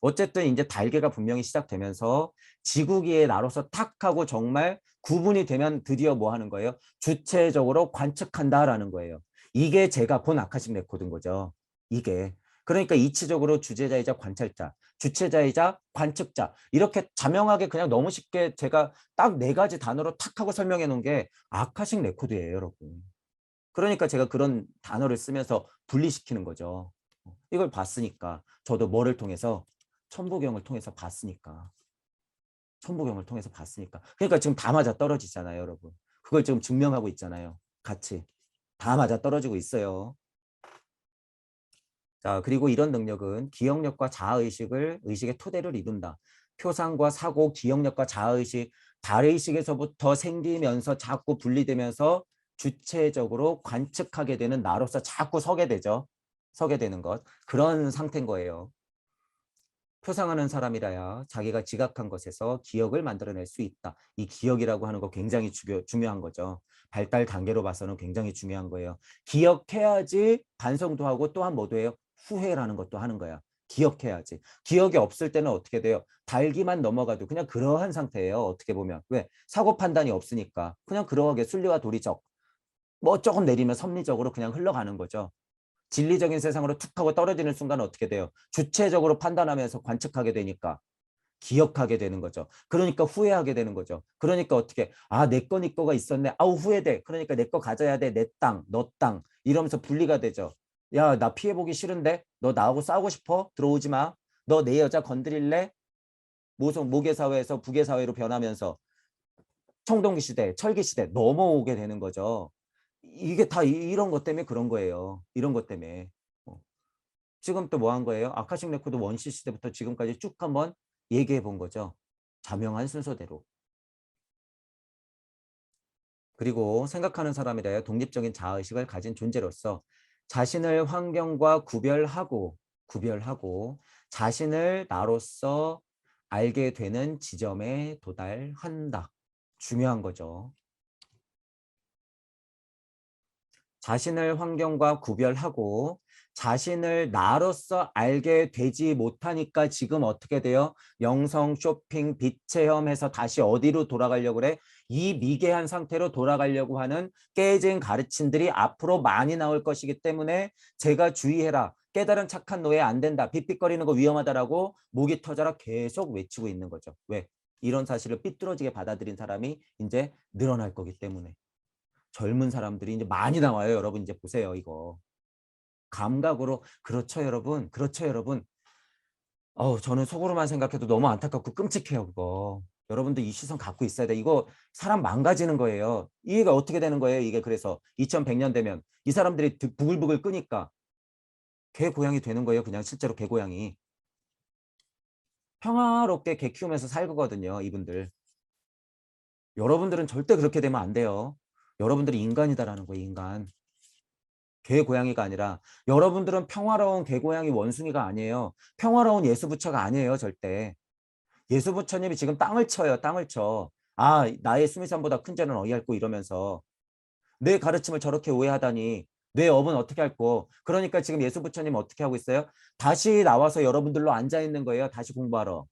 어쨌든 이제 달계가 분명히 시작되면서 지구기의 나로서 탁 하고 정말 구분이 되면 드디어 뭐 하는 거예요? 주체적으로 관측한다라는 거예요. 이게 제가 본 아카식 레코드인 거죠. 이게. 그러니까 이치적으로 주제자이자 관찰자, 주체자이자 관측자 이렇게 자명하게 그냥 너무 쉽게 제가 딱 네 가지 단어로 탁 하고 설명해 놓은 게 아카식 레코드예요, 여러분. 그러니까 제가 그런 단어를 쓰면서 분리시키는 거죠. 이걸 봤으니까 저도 뭐를 통해서 천부경을 통해서 봤으니까 천부경을 통해서 봤으니까 그러니까 지금 다 맞아 떨어지잖아요, 여러분. 그걸 지금 증명하고 있잖아요. 같이 다 맞아 떨어지고 있어요. 자, 그리고 이런 능력은 기억력과 자아의식을 의식의 토대를 이룬다. 표상과 사고, 기억력과 자아의식, 발의식에서부터 생기면서 자꾸 분리되면서 주체적으로 관측하게 되는 나로서 자꾸 서게 되죠. 서게 되는 것. 그런 상태인 거예요. 표상하는 사람이라야 자기가 지각한 것에서 기억을 만들어낼 수 있다. 이 기억이라고 하는 거 굉장히 중요한 거죠. 발달 단계로 봐서는 굉장히 중요한 거예요. 기억해야지 반성도 하고 또한 뭐도 해요? 후회라는 것도 하는 거야. 기억해야지. 기억이 없을 때는 어떻게 돼요? 달기만 넘어가도 그냥 그러한 상태예요. 어떻게 보면. 왜? 사고 판단이 없으니까. 그냥 그러하게 순리와 도리적. 뭐 조금 내리면 섭리적으로 그냥 흘러가는 거죠. 진리적인 세상으로 툭 하고 떨어지는 순간 어떻게 돼요? 주체적으로 판단하면서 관측하게 되니까 기억하게 되는 거죠. 그러니까 후회하게 되는 거죠. 그러니까 어떻게 내 거, 네 거가 있었네. 아우 후회돼. 그러니까 내 거 가져야 돼. 내 땅, 너 땅. 이러면서 분리가 되죠. 야, 나 피해보기 싫은데? 너 나하고 싸우고 싶어? 들어오지 마. 너 내 여자 건드릴래? 모계 사회에서 북의 사회로 변하면서 청동기 시대, 철기 시대 넘어오게 되는 거죠. 이게 다 이런 것 때문에 그런 거예요. 이런 것 때문에. 어. 지금 또 뭐 한 거예요? 아카식 레코드 원시 시대부터 지금까지 쭉 한번 얘기해 본 거죠. 자명한 순서대로. 그리고 생각하는 사람이라 독립적인 자아의식을 가진 존재로서 자신을 환경과 구별하고 자신을 나로서 알게 되는 지점에 도달한다. 중요한 거죠. 자신을 환경과 구별하고 자신을 나로서 알게 되지 못하니까 지금 어떻게 돼요? 영성, 쇼핑, 빛 체험해서 다시 어디로 돌아가려고 그래? 이 미개한 상태로 돌아가려고 하는 깨진 가르침들이 앞으로 많이 나올 것이기 때문에 제가 주의해라. 깨달은 착한 노예 안 된다. 삑삑거리는 거 위험하다라고 목이 터져라 계속 외치고 있는 거죠. 왜? 이런 사실을 삐뚤어지게 받아들인 사람이 이제 늘어날 거기 때문에. 젊은 사람들이 이제 많이 나와요. 여러분 이제 보세요. 이거. 감각으로 그렇죠, 여러분. 그렇죠, 여러분. 저는 속으로만 생각해도 너무 안타깝고 끔찍해요, 그거. 여러분들 이 시선 갖고 있어야 돼. 이거 사람 망가지는 거예요. 이해가 어떻게 되는 거예요? 이게 그래서 2100년 되면 이 사람들이 부글부글 끄니까 개 고양이 되는 거예요. 그냥 실제로 개 고양이. 평화롭게 개 키우면서 살거든요, 이분들. 여러분들은 절대 그렇게 되면 안 돼요. 여러분들이 인간이다라는 거예요, 인간. 개 고양이가 아니라 여러분들은 평화로운 개 고양이 원숭이가 아니에요. 평화로운 예수부처가 아니에요. 절대. 예수부처님이 지금 땅을 쳐요. 땅을 쳐. 나의 수미산보다 큰 죄는 어이할꼬 이러면서 내 가르침을 저렇게 오해하다니 내 업은 어떻게 할꼬. 그러니까 지금 예수부처님 어떻게 하고 있어요? 다시 나와서 여러분들로 앉아있는 거예요. 다시 공부하러.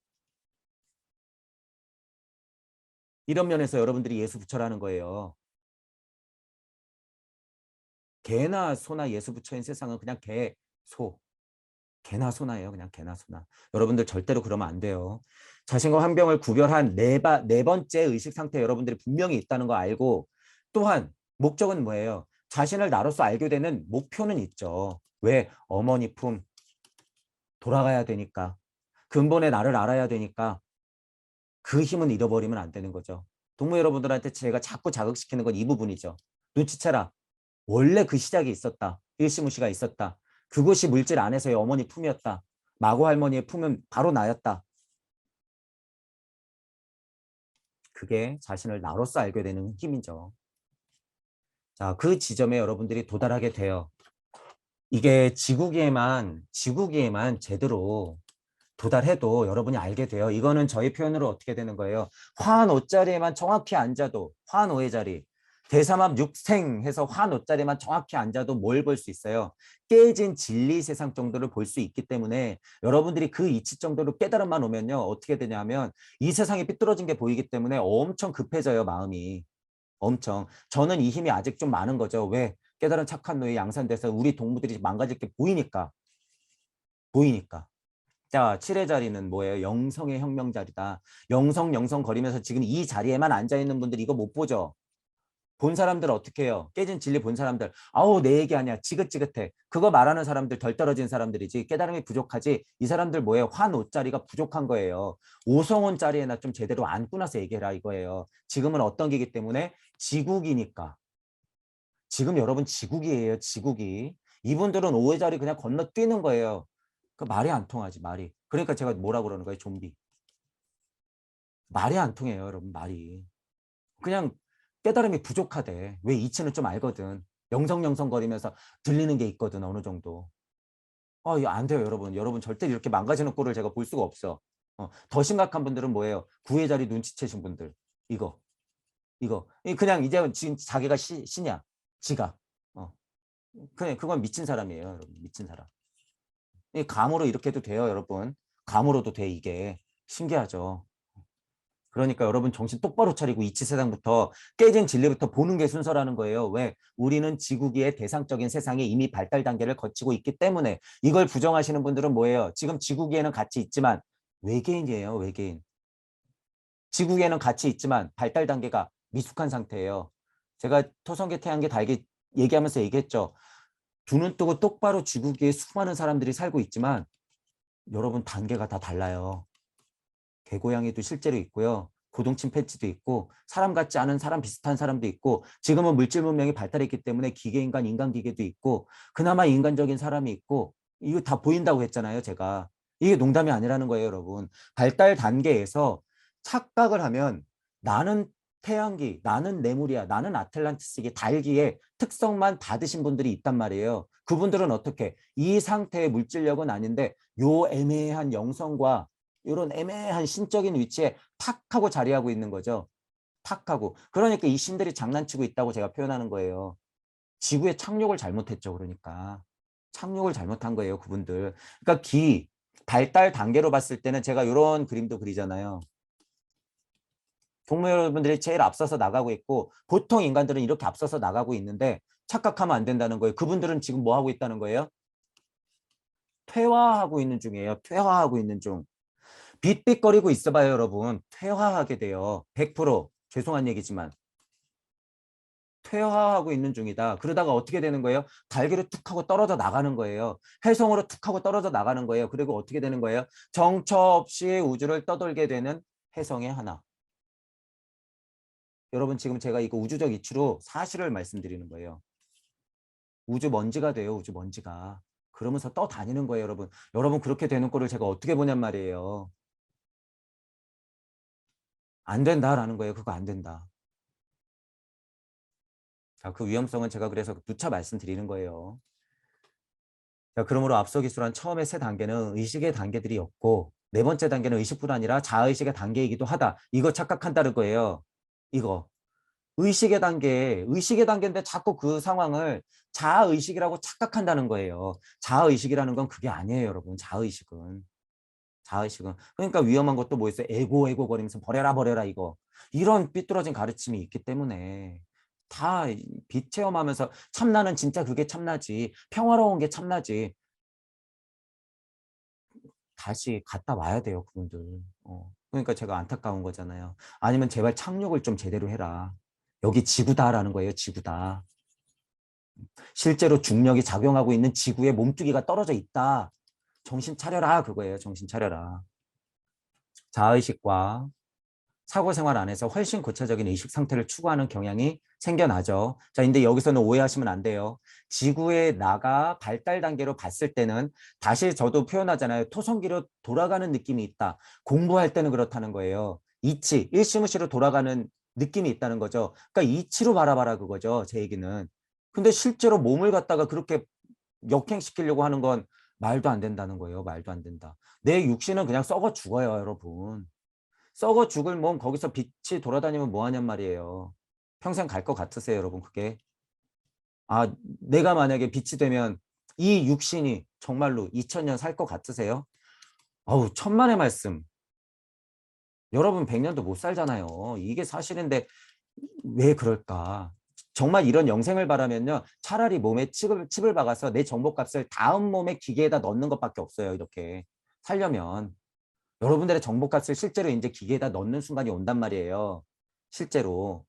이런 면에서 여러분들이 예수부처라는 거예요. 개나 소나 예수부처인 세상은 그냥 개, 소. 개나 소나예요. 그냥 개나 소나. 여러분들 절대로 그러면 안 돼요. 자신과 환경을 구별한 네 번째 의식 상태 여러분들이 분명히 있다는 거 알고 또한 목적은 뭐예요? 자신을 나로서 알게 되는 목표는 있죠. 왜? 어머니 품 돌아가야 되니까. 근본의 나를 알아야 되니까 그 힘은 잃어버리면 안 되는 거죠. 동무 여러분들한테 제가 자꾸 자극시키는 건 이 부분이죠. 눈치채라. 원래 그 시작이 있었다. 일시무시가 있었다. 그것이 물질 안에서의 어머니 품이었다. 마고 할머니의 품은 바로 나였다. 그게 자신을 나로서 알게 되는 힘이죠. 자, 그 지점에 여러분들이 도달하게 돼요. 이게 지구기에만 제대로 도달해도 여러분이 알게 돼요. 이거는 저희 표현으로 어떻게 되는 거예요? 화한 옷자리에만 정확히 앉아도 화한 오의 자리. 대삼합 육생 해서 환오자리만 정확히 앉아도 뭘 볼 수 있어요? 깨진 진리 세상 정도를 볼 수 있기 때문에 여러분들이 그 이치 정도로 깨달음만 오면요. 어떻게 되냐면 이 세상이 삐뚤어진 게 보이기 때문에 엄청 급해져요. 마음이. 엄청. 저는 이 힘이 아직 좀 많은 거죠. 왜? 깨달은 착한 노예 양산돼서 우리 동무들이 망가질 게 보이니까. 보이니까. 자, 7의 자리는 뭐예요? 영성의 혁명 자리다. 영성 거리면서 지금 이 자리에만 앉아있는 분들 이거 못 보죠? 본 사람들 어떻게 해요? 깨진 진리 본 사람들. 아우, 내 얘기 아니야. 지긋지긋해. 그거 말하는 사람들 덜 떨어진 사람들이지. 깨달음이 부족하지. 이 사람들 뭐예요? 환오짜리가 부족한 거예요. 오성원짜리에나 좀 제대로 앉고 나서 얘기해라 이거예요. 지금은 어떤 기기 때문에? 지국이니까. 지금 여러분 지국이에요. 지국이. 이분들은 오의 자리 그냥 건너뛰는 거예요. 그 말이 안 통하지 말이. 그러니까 제가 뭐라 그러는 거예요? 좀비. 말이 안 통해요. 여러분 말이. 그냥 깨달음이 부족하대. 왜 이치는 좀 알거든. 영성거리면서 들리는 게 있거든. 어느 정도. 이거 안 돼요. 여러분 절대 이렇게 망가지는 꼴을 제가 볼 수가 없어. 더 심각한 분들은 뭐예요? 구의 자리 눈치채신 분들. 이거. 그냥 이제 지금 자기가 신이야. 지가. 그냥 그건 미친 사람이에요. 여러분. 미친 사람. 이 감으로 이렇게 해도 돼요. 여러분. 감으로도 돼 이게. 신기하죠. 그러니까 여러분 정신 똑바로 차리고 이치 세상부터 깨진 진리부터 보는 게 순서라는 거예요. 왜? 우리는 지구기의 대상적인 세상에 이미 발달 단계를 거치고 있기 때문에 이걸 부정하시는 분들은 뭐예요? 지금 지구기에는 같이 있지만 외계인이에요. 외계인. 지구기에는 같이 있지만 발달 단계가 미숙한 상태예요. 제가 토성계 태양계 달계 얘기하면서 얘기했죠. 두 눈 뜨고 똑바로 지구기에 수많은 사람들이 살고 있지만 여러분 단계가 다 달라요. 개고양이도 실제로 있고요. 고동 침팬지도 있고 사람 같지 않은 사람 비슷한 사람도 있고 지금은 물질 문명이 발달했기 때문에 기계인간, 인간기계도 있고 그나마 인간적인 사람이 있고 이거 다 보인다고 했잖아요. 제가. 이게 농담이 아니라는 거예요. 여러분. 발달 단계에서 착각을 하면 나는 태양기, 나는 레무리아, 나는 아틀란티스기, 달기의 특성만 받으신 분들이 있단 말이에요. 그분들은 어떻게? 이 상태의 물질력은 아닌데 요 애매한 영성과 이런 애매한 신적인 위치에 탁 하고 자리하고 있는 거죠. 탁 하고. 그러니까 이 신들이 장난치고 있다고 제가 표현하는 거예요. 지구에 착륙을 잘못했죠. 그러니까. 착륙을 잘못한 거예요. 그분들. 그러니까 발달 단계로 봤을 때는 제가 이런 그림도 그리잖아요. 동물 여러분들이 제일 앞서서 나가고 있고 보통 인간들은 이렇게 앞서서 나가고 있는데 착각하면 안 된다는 거예요. 그분들은 지금 뭐 하고 있다는 거예요? 퇴화하고 있는 중이에요. 퇴화하고 있는 중. 빗빗거리고 있어봐요, 여러분. 퇴화하게 돼요. 100% 죄송한 얘기지만 퇴화하고 있는 중이다. 그러다가 어떻게 되는 거예요? 달기로 툭 하고 떨어져 나가는 거예요. 해성으로 툭 하고 떨어져 나가는 거예요. 그리고 어떻게 되는 거예요? 정처 없이 우주를 떠돌게 되는 해성의 하나. 여러분 지금 제가 이거 우주적 이치로 사실을 말씀드리는 거예요. 우주 먼지가 돼요. 우주 먼지가. 그러면서 떠다니는 거예요, 여러분. 여러분 그렇게 되는 꼴을 제가 어떻게 보냔 말이에요. 안 된다라는 거예요. 그거 안 된다. 자, 그 위험성은 제가 그래서 누차 말씀드리는 거예요. 자, 그러므로 앞서 기술한 처음에 세 단계는 의식의 단계들이었고 네 번째 단계는 의식뿐 아니라 자의식의 단계이기도 하다. 이거 착각한다는 거예요. 이거. 의식의 단계인데 자꾸 그 상황을 자의식이라고 착각한다는 거예요. 자의식이라는 건 그게 아니에요, 여러분. 자의식은. 자의식은. 그러니까 위험한 것도 뭐 있어요? 에고 거리면서 버려라 이거. 이런 삐뚤어진 가르침이 있기 때문에 다 비체험하면서 참나는 진짜 그게 참나지. 평화로운 게 참나지. 다시 갔다 와야 돼요, 그분들. 그러니까 제가 안타까운 거잖아요. 아니면 제발 착륙을 좀 제대로 해라. 여기 지구다라는 거예요, 지구다. 실제로 중력이 작용하고 있는 지구에 몸뚱이가 떨어져 있다. 정신 차려라 그거예요. 정신 차려라. 자의식과 사고생활 안에서 훨씬 구체적인 의식 상태를 추구하는 경향이 생겨나죠. 자, 근데 여기서는 오해하시면 안 돼요. 지구의 나가 발달 단계로 봤을 때는 다시 저도 표현하잖아요. 토성기로 돌아가는 느낌이 있다. 공부할 때는 그렇다는 거예요. 이치, 일시무시로 돌아가는 느낌이 있다는 거죠. 그러니까 이치로 바라봐라 그거죠. 제 얘기는. 근데 실제로 몸을 갖다가 그렇게 역행시키려고 하는 건 말도 안 된다는 거예요. 말도 안 된다. 내 육신은 그냥 썩어 죽어요, 여러분. 썩어 죽을 몸 거기서 빛이 돌아다니면 뭐 하냔 말이에요. 평생 갈 것 같으세요, 여러분? 그게. 아, 내가 만약에 빛이 되면 이 육신이 정말로 2000년 살 것 같으세요? 어우, 천만의 말씀. 여러분 100년도 못 살잖아요. 이게 사실인데 왜 그럴까? 정말 이런 영생을 바라면요. 차라리 몸에 칩을 박아서 내 정보값을 다음 몸의 기계에다 넣는 것밖에 없어요. 이렇게 살려면. 여러분들의 정보값을 실제로 이제 기계에다 넣는 순간이 온단 말이에요. 실제로.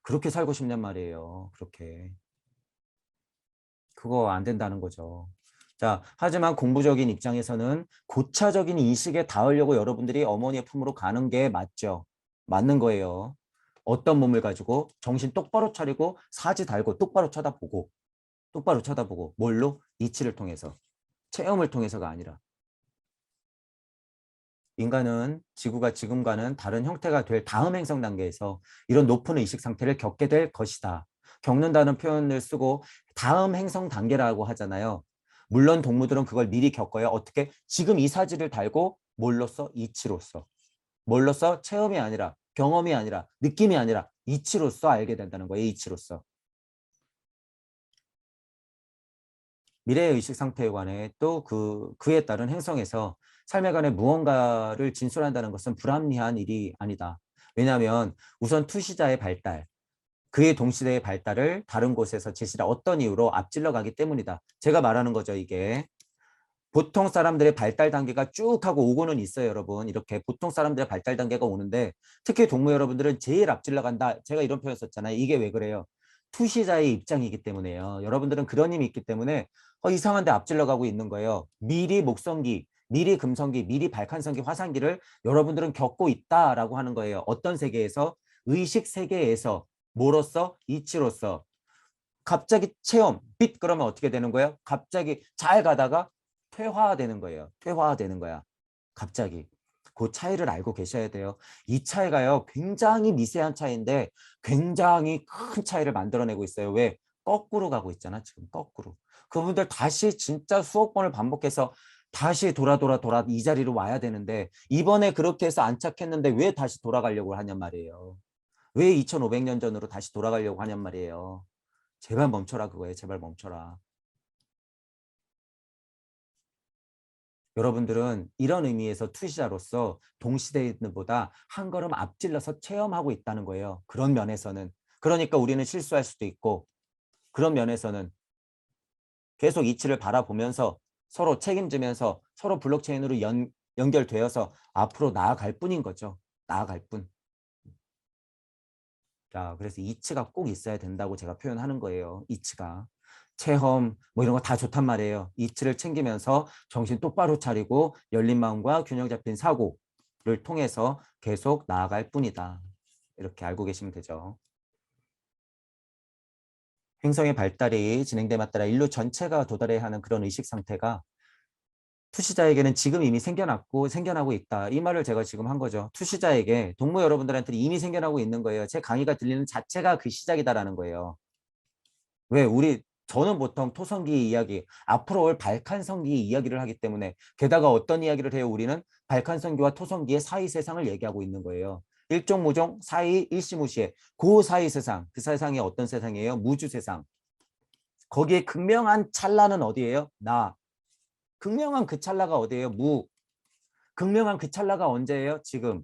그렇게 살고 싶냔 말이에요. 그렇게. 그거 안 된다는 거죠. 자, 하지만 공부적인 입장에서는 고차적인 인식에 닿으려고 여러분들이 어머니의 품으로 가는 게 맞죠. 맞는 거예요. 어떤 몸을 가지고 정신 똑바로 차리고 사지 달고 똑바로 쳐다보고 뭘로? 이치를 통해서, 체험을 통해서가 아니라. 인간은 지구가 지금과는 다른 형태가 될 다음 행성 단계에서 이런 높은 의식 상태를 겪게 될 것이다. 겪는다는 표현을 쓰고 다음 행성 단계라고 하잖아요. 물론 동물들은 그걸 미리 겪어요. 어떻게? 지금 이 사지를 달고 뭘로써? 이치로써. 뭘로써? 체험이 아니라, 경험이 아니라, 느낌이 아니라 이치로써 알게 된다는 거예요. 이치로써. 미래의 의식 상태에 관해 또 그에 따른 행성에서 삶에 관해 무언가를 진술한다는 것은 불합리한 일이 아니다. 왜냐하면 우선 투시자의 발달, 그의 동시대의 발달을 다른 곳에서 제시를 어떤 이유로 앞질러 가기 때문이다. 제가 말하는 거죠, 이게. 보통 사람들의 발달 단계가 쭉 하고 오고는 있어요, 여러분. 이렇게 보통 사람들의 발달 단계가 오는데 특히 동물 여러분들은 제일 앞질러 간다. 제가 이런 표현 썼잖아요. 이게 왜 그래요? 투시자의 입장이기 때문에요. 여러분들은 그런 힘이 있기 때문에 이상한데 앞질러 가고 있는 거예요. 미리 목성기, 미리 금성기, 미리 발칸성기, 화산기를 여러분들은 겪고 있다라고 하는 거예요. 어떤 세계에서? 의식 세계에서. 뭐로써? 이치로써. 갑자기 체험, 빛 그러면 어떻게 되는 거예요? 갑자기 잘 가다가 퇴화되는 거예요. 퇴화되는 거야. 갑자기. 그 차이를 알고 계셔야 돼요. 이 차이가요. 굉장히 미세한 차이인데 굉장히 큰 차이를 만들어내고 있어요. 왜? 거꾸로 가고 있잖아. 지금 거꾸로. 그분들 다시 진짜 수억 번을 반복해서 다시 돌아 이 자리로 와야 되는데 이번에 그렇게 해서 안착했는데 왜 다시 돌아가려고 하냔 말이에요. 왜 2500년 전으로 다시 돌아가려고 하냔 말이에요. 제발 멈춰라 그거예요. 제발 멈춰라. 여러분들은 이런 의미에서 투시자로서 동시대인들보다 한 걸음 앞질러서 체험하고 있다는 거예요. 그런 면에서는. 그러니까 우리는 실수할 수도 있고 그런 면에서는 계속 이치를 바라보면서 서로 책임지면서 서로 블록체인으로 연결되어서 앞으로 나아갈 뿐인 거죠. 나아갈 뿐. 자, 그래서 이치가 꼭 있어야 된다고 제가 표현하는 거예요. 이치가. 체험 뭐 이런 거 다 좋단 말이에요. 이치를 챙기면서 정신 똑바로 차리고 열린 마음과 균형 잡힌 사고를 통해서 계속 나아갈 뿐이다. 이렇게 알고 계시면 되죠. 행성의 발달이 진행됨에 따라 인류 전체가 도달해야 하는 그런 의식 상태가 투시자에게는 지금 이미 생겨났고 생겨나고 있다. 이 말을 제가 지금 한 거죠. 투시자에게 동무 여러분들한테는 이미 생겨나고 있는 거예요. 제 강의가 들리는 자체가 그 시작이다라는 거예요. 왜 저는 보통 토성기 이야기, 앞으로 올 발칸성기 이야기를 하기 때문에 게다가 어떤 이야기를 해요? 우리는 발칸성기와 토성기의 사이 세상을 얘기하고 있는 거예요. 일종무종 사이 일시무시해. 그 사이 세상, 그 세상이 어떤 세상이에요? 무주 세상. 거기에 극명한 찰나는 어디예요? 나. 극명한 그 찰나가 어디예요? 무. 극명한 그 찰나가 언제예요? 지금.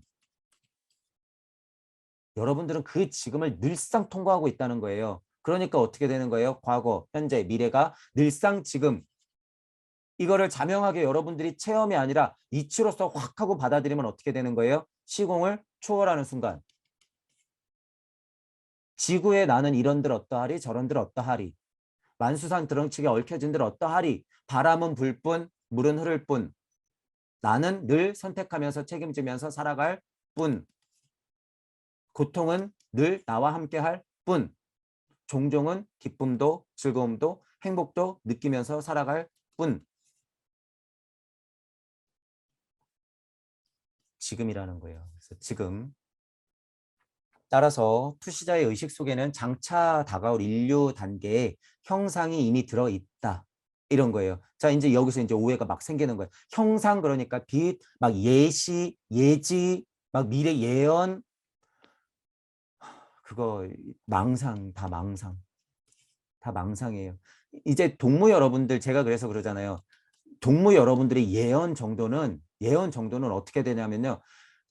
여러분들은 그 지금을 늘상 통과하고 있다는 거예요. 그러니까 어떻게 되는 거예요? 과거, 현재, 미래가 늘상 지금. 이거를 자명하게 여러분들이 체험이 아니라 이치로서 확 하고 받아들이면 어떻게 되는 거예요? 시공을 초월하는 순간. 지구에 나는 이런들 어떠하리 저런들 어떠하리. 만수산 드렁치게 얽혀진들 어떠하리. 바람은 불 뿐, 물은 흐를 뿐. 나는 늘 선택하면서 책임지면서 살아갈 뿐. 고통은 늘 나와 함께할 뿐. 종종은 기쁨도 즐거움도 행복도 느끼면서 살아갈 뿐. 지금이라는 거예요. 그래서 지금. 따라서 투시자의 의식 속에는 장차 다가올 인류 단계에 형상이 이미 들어있다. 이런 거예요. 자, 이제 여기서 이제 오해가 막 생기는 거예요. 형상 그러니까 빛, 막 예시, 예지, 막 미래 예언, 그거 망상, 다 망상. 다 망상이에요. 이제 동무 여러분들, 제가 그래서 그러잖아요. 동무 여러분들의 예언 정도는 어떻게 되냐면요.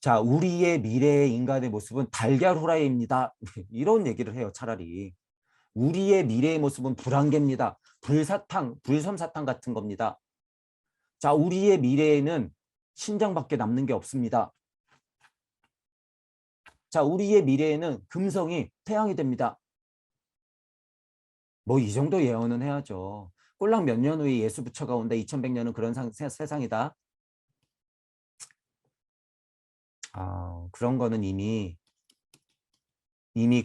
자, 우리의 미래의 인간의 모습은 달걀 후라이입니다. 이런 얘기를 해요, 차라리. 우리의 미래의 모습은 불안개입니다. 불사탕, 불솜사탕 같은 겁니다. 자, 우리의 미래에는 신장밖에 남는 게 없습니다. 자, 우리의 미래에는 금성이 태양이 됩니다. 뭐 이 정도 예언은 해야죠. 꼴랑 몇 년 후에 예수 부처가 온다. 2100년은 그런 세상이다. 그런 거는 이미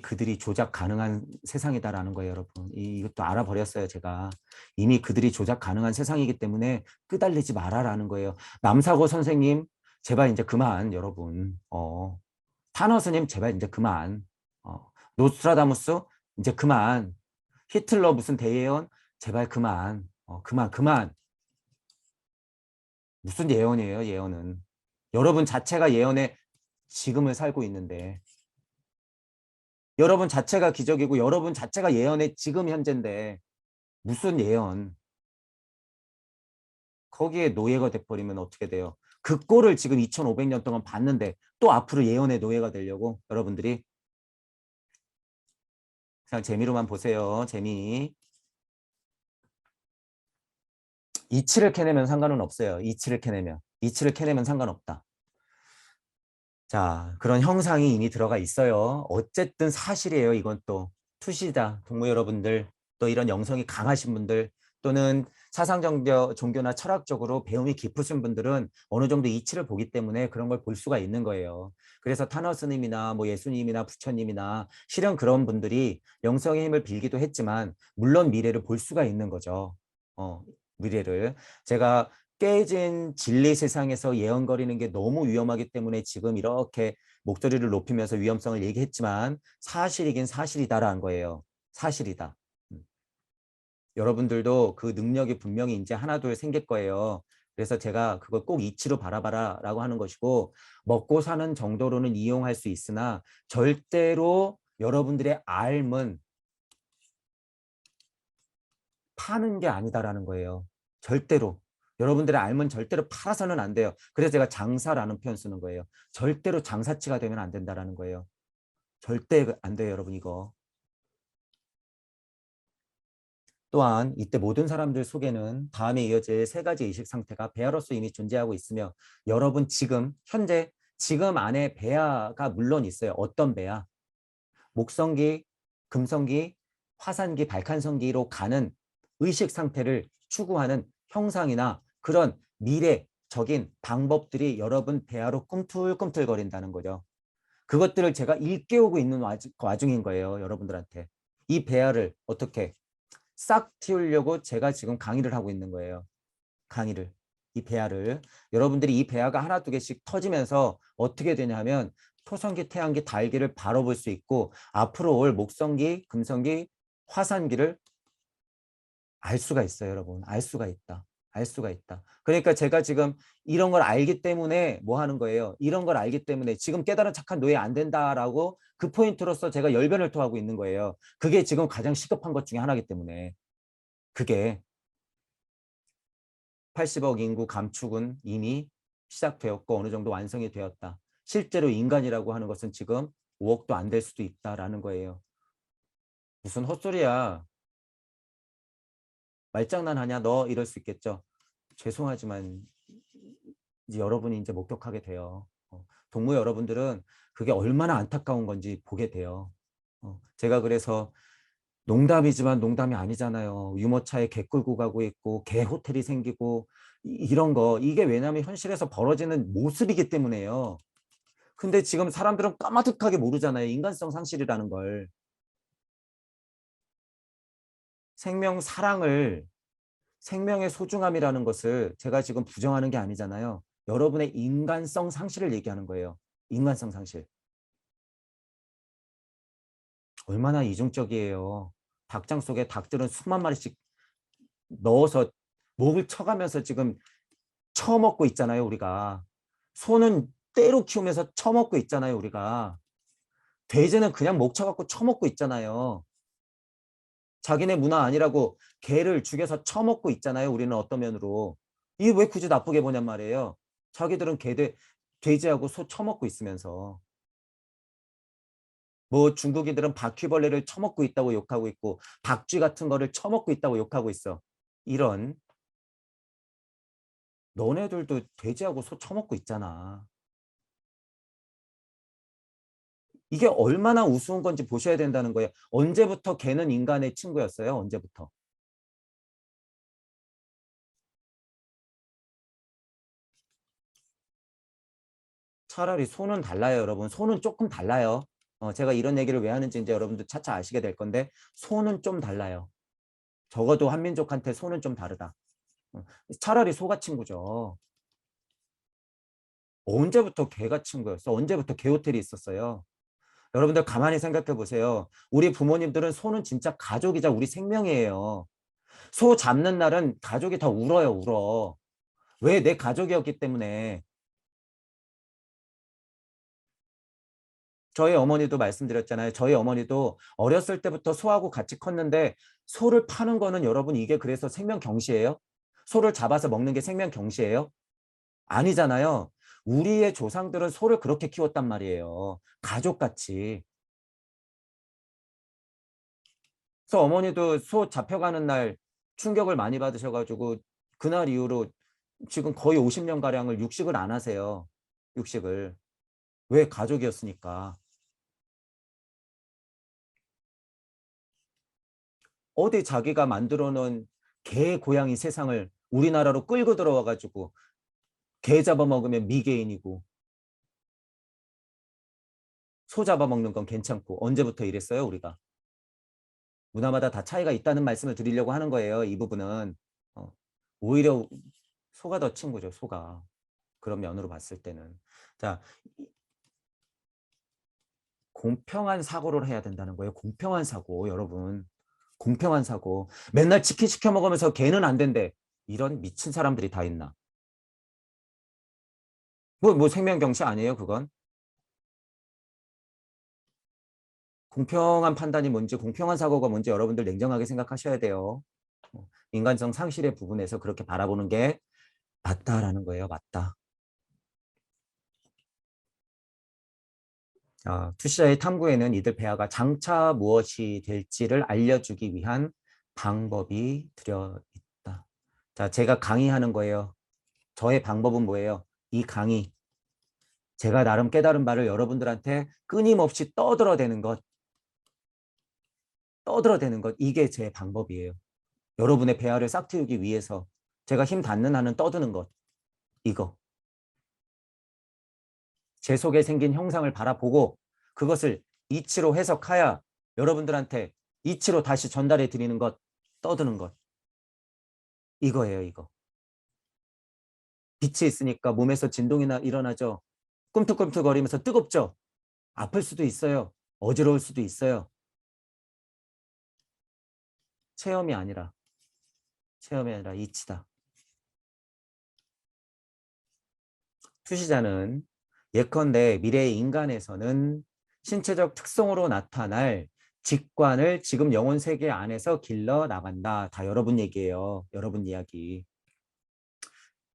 그들이 조작 가능한 세상이다라는 거예요, 여러분. 이것도 알아버렸어요, 제가. 이미 그들이 조작 가능한 세상이기 때문에 끄달리지 마라라는 거예요. 남사고 선생님, 제발 이제 그만, 여러분. 타너스님, 제발 이제 그만. 노스트라다무스, 이제 그만. 히틀러 무슨 대예언, 제발 그만. 그만. 무슨 예언이에요, 예언은. 여러분 자체가 예언의 지금을 살고 있는데. 여러분 자체가 기적이고 여러분 자체가 예언의 지금 현재인데 무슨 예언. 거기에 노예가 돼버리면 어떻게 돼요. 그 꼴을 지금 2500년 동안 봤는데 또 앞으로 예언의 노예가 되려고 여러분들이 그냥 재미로만 보세요. 재미. 이치를 캐내면 상관은 없어요. 이치를 캐내면 상관없다. 자, 그런 형상이 이미 들어가 있어요. 어쨌든 사실이에요. 이건 또 투시자 동무 여러분들, 또 이런 영성이 강하신 분들, 또는 종교나 철학적으로 배움이 깊으신 분들은 어느 정도 이치를 보기 때문에 그런 걸 볼 수가 있는 거예요. 그래서 타너스님이나 뭐 예수님이나 부처님이나 실은 그런 분들이 영성의 힘을 빌기도 했지만 물론 미래를 볼 수가 있는 거죠. 미래를. 제가 깨진 진리 세상에서 예언거리는 게 너무 위험하기 때문에 지금 이렇게 목소리를 높이면서 위험성을 얘기했지만 사실이긴 사실이다라는 거예요. 사실이다. 여러분들도 그 능력이 분명히 이제 하나둘 생길 거예요. 그래서 제가 그걸 꼭 이치로 바라봐라 라고 하는 것이고, 먹고 사는 정도로는 이용할 수 있으나 절대로 여러분들의 삶은 파는 게 아니다라는 거예요. 절대로. 여러분들의 삶은 절대로 팔아서는 안 돼요. 그래서 제가 장사라는 표현 쓰는 거예요. 절대로 장사치가 되면 안 된다라는 거예요. 절대 안 돼요, 여러분 이거. 또한 이때 모든 사람들 속에는 다음에 이어질 세 가지 의식 상태가 배아로서 이미 존재하고 있으며 여러분 지금 현재 지금 안에 배아가 물론 있어요. 어떤 배아? 목성기, 금성기, 화산기, 발칸성기로 가는 의식 상태를 추구하는 형상이나 그런 미래적인 방법들이 여러분 배아로 꿈틀꿈틀거린다는 거죠. 그것들을 제가 일깨우고 있는 와중인 거예요. 여러분들한테. 이 배아를 어떻게 싹 틔우려고 제가 지금 강의를 하고 있는 거예요. 강의를. 이 배아를. 여러분들이 이 배아가 하나 두 개씩 터지면서 어떻게 되냐면 토성기, 태양기, 달기를 바로 볼 수 있고 앞으로 올 목성기, 금성기, 화산기를 알 수가 있어요, 여러분. 알 수가 있다. 알 수가 있다. 그러니까 제가 지금 이런 걸 알기 때문에 뭐 하는 거예요? 이런 걸 알기 때문에 지금 깨달은 착한 노예 안 된다라고 그 포인트로서 제가 열변을 토하고 있는 거예요. 그게 지금 가장 시급한 것 중에 하나이기 때문에. 그게 80억 인구 감축은 이미 시작되었고 어느 정도 완성이 되었다. 실제로 인간이라고 하는 것은 지금 5억도 안 될 수도 있다라는 거예요. 무슨 헛소리야. 말장난하냐 너 이럴 수 있겠죠. 죄송하지만 이제 여러분이 이제 목격하게 돼요. 동무 여러분들은 그게 얼마나 안타까운 건지 보게 돼요. 제가 그래서 농담이지만 농담이 아니잖아요. 유모차에 개 끌고 가고 있고 개 호텔이 생기고 이런 거 이게 왜냐하면 현실에서 벌어지는 모습이기 때문에요. 근데 지금 사람들은 까마득하게 모르잖아요. 인간성 상실이라는 걸. 생명 사랑을 생명의 소중함이라는 것을 제가 지금 부정하는 게 아니잖아요. 여러분의 인간성 상실을 얘기하는 거예요. 인간성 상실. 얼마나 이중적이에요. 닭장 속에 닭들은 수만 마리씩 넣어서 목을 쳐가면서 지금 처먹고 있잖아요, 우리가. 소는 때로 키우면서 처먹고 있잖아요, 우리가. 돼지는 그냥 목쳐갖고 처먹고 있잖아요. 자기네 문화 아니라고 개를 죽여서 처먹고 있잖아요. 우리는 어떤 면으로. 이게 왜 굳이 나쁘게 보냔 말이에요. 자기들은 돼지하고 소 처먹고 있으면서. 뭐 중국인들은 바퀴벌레를 처먹고 있다고 욕하고 있고 박쥐 같은 거를 처먹고 있다고 욕하고 있어. 이런 너네들도 돼지하고 소 처먹고 있잖아. 이게 얼마나 우스운 건지 보셔야 된다는 거예요. 언제부터 개는 인간의 친구였어요? 언제부터? 차라리 소는 달라요, 여러분. 소는 조금 달라요. 제가 이런 얘기를 왜 하는지 이제 여러분들 차차 아시게 될 건데 소는 좀 달라요. 적어도 한민족한테 소는 좀 다르다. 어, 차라리 소가 친구죠. 언제부터 개가 친구였어? 언제부터 개 호텔이 있었어요? 여러분들 가만히 생각해 보세요. 우리 부모님들은 소는 진짜 가족이자 우리 생명이에요. 소 잡는 날은 가족이 다 울어요, 울어. 왜? 내 가족이었기 때문에. 저희 어머니도 말씀드렸잖아요. 저희 어머니도 어렸을 때부터 소하고 같이 컸는데 소를 파는 거는 여러분 이게 그래서 생명 경시예요? 소를 잡아서 먹는 게 생명 경시예요? 아니잖아요. 우리의 조상들은 소를 그렇게 키웠단 말이에요. 가족같이. 그래서 어머니도 소 잡혀가는 날 충격을 많이 받으셔가지고 그날 이후로 지금 거의 50년가량을 육식을 안 하세요. 육식을. 왜? 가족이었으니까. 어디 자기가 만들어 놓은 개 고양이 세상을 우리나라로 끌고 들어와 가지고 개 잡아먹으면 미개인이고 소 잡아먹는 건 괜찮고 언제부터 이랬어요 우리가. 문화마다 다 차이가 있다는 말씀을 드리려고 하는 거예요. 이 부분은. 어, 오히려 소가 더 친구죠. 소가. 그런 면으로 봤을 때는. 자, 공평한 사고를 해야 된다는 거예요. 공평한 사고 여러분. 공평한 사고. 맨날 치킨 시켜 먹으면서 개는 안 된대. 이런 미친 사람들이 다 있나. 뭐 생명경시 아니에요 그건. 공평한 판단이 뭔지 공평한 사고가 뭔지 여러분들 냉정하게 생각하셔야 돼요. 인간성 상실의 부분에서 그렇게 바라보는 게 맞다라는 거예요. 맞다. 투시자의 탐구에는 이들 배아가 장차 무엇이 될지를 알려주기 위한 방법이 들여있다. 자, 제가 강의하는 거예요. 저의 방법은 뭐예요? 이 강의. 제가 나름 깨달은 바를 여러분들한테 끊임없이 떠들어대는 것. 떠들어대는 것. 이게 제 방법이에요. 여러분의 배아를 싹 틔우기 위해서 제가 힘 닿는 한은 떠드는 것. 이거. 제 속에 생긴 형상을 바라보고 그것을 이치로 해석하여 여러분들한테 이치로 다시 전달해 드리는 것. 떠드는 것. 이거예요. 이거. 빛이 있으니까 몸에서 진동이 일어나죠. 꿈틀꿈틀거리면서 뜨겁죠. 아플 수도 있어요. 어지러울 수도 있어요. 체험이 아니라 이치다. 투시자는 예컨대 미래의 인간에서는 신체적 특성으로 나타날 직관을 지금 영혼 세계 안에서 길러 나간다. 다 여러분 얘기예요. 여러분 이야기.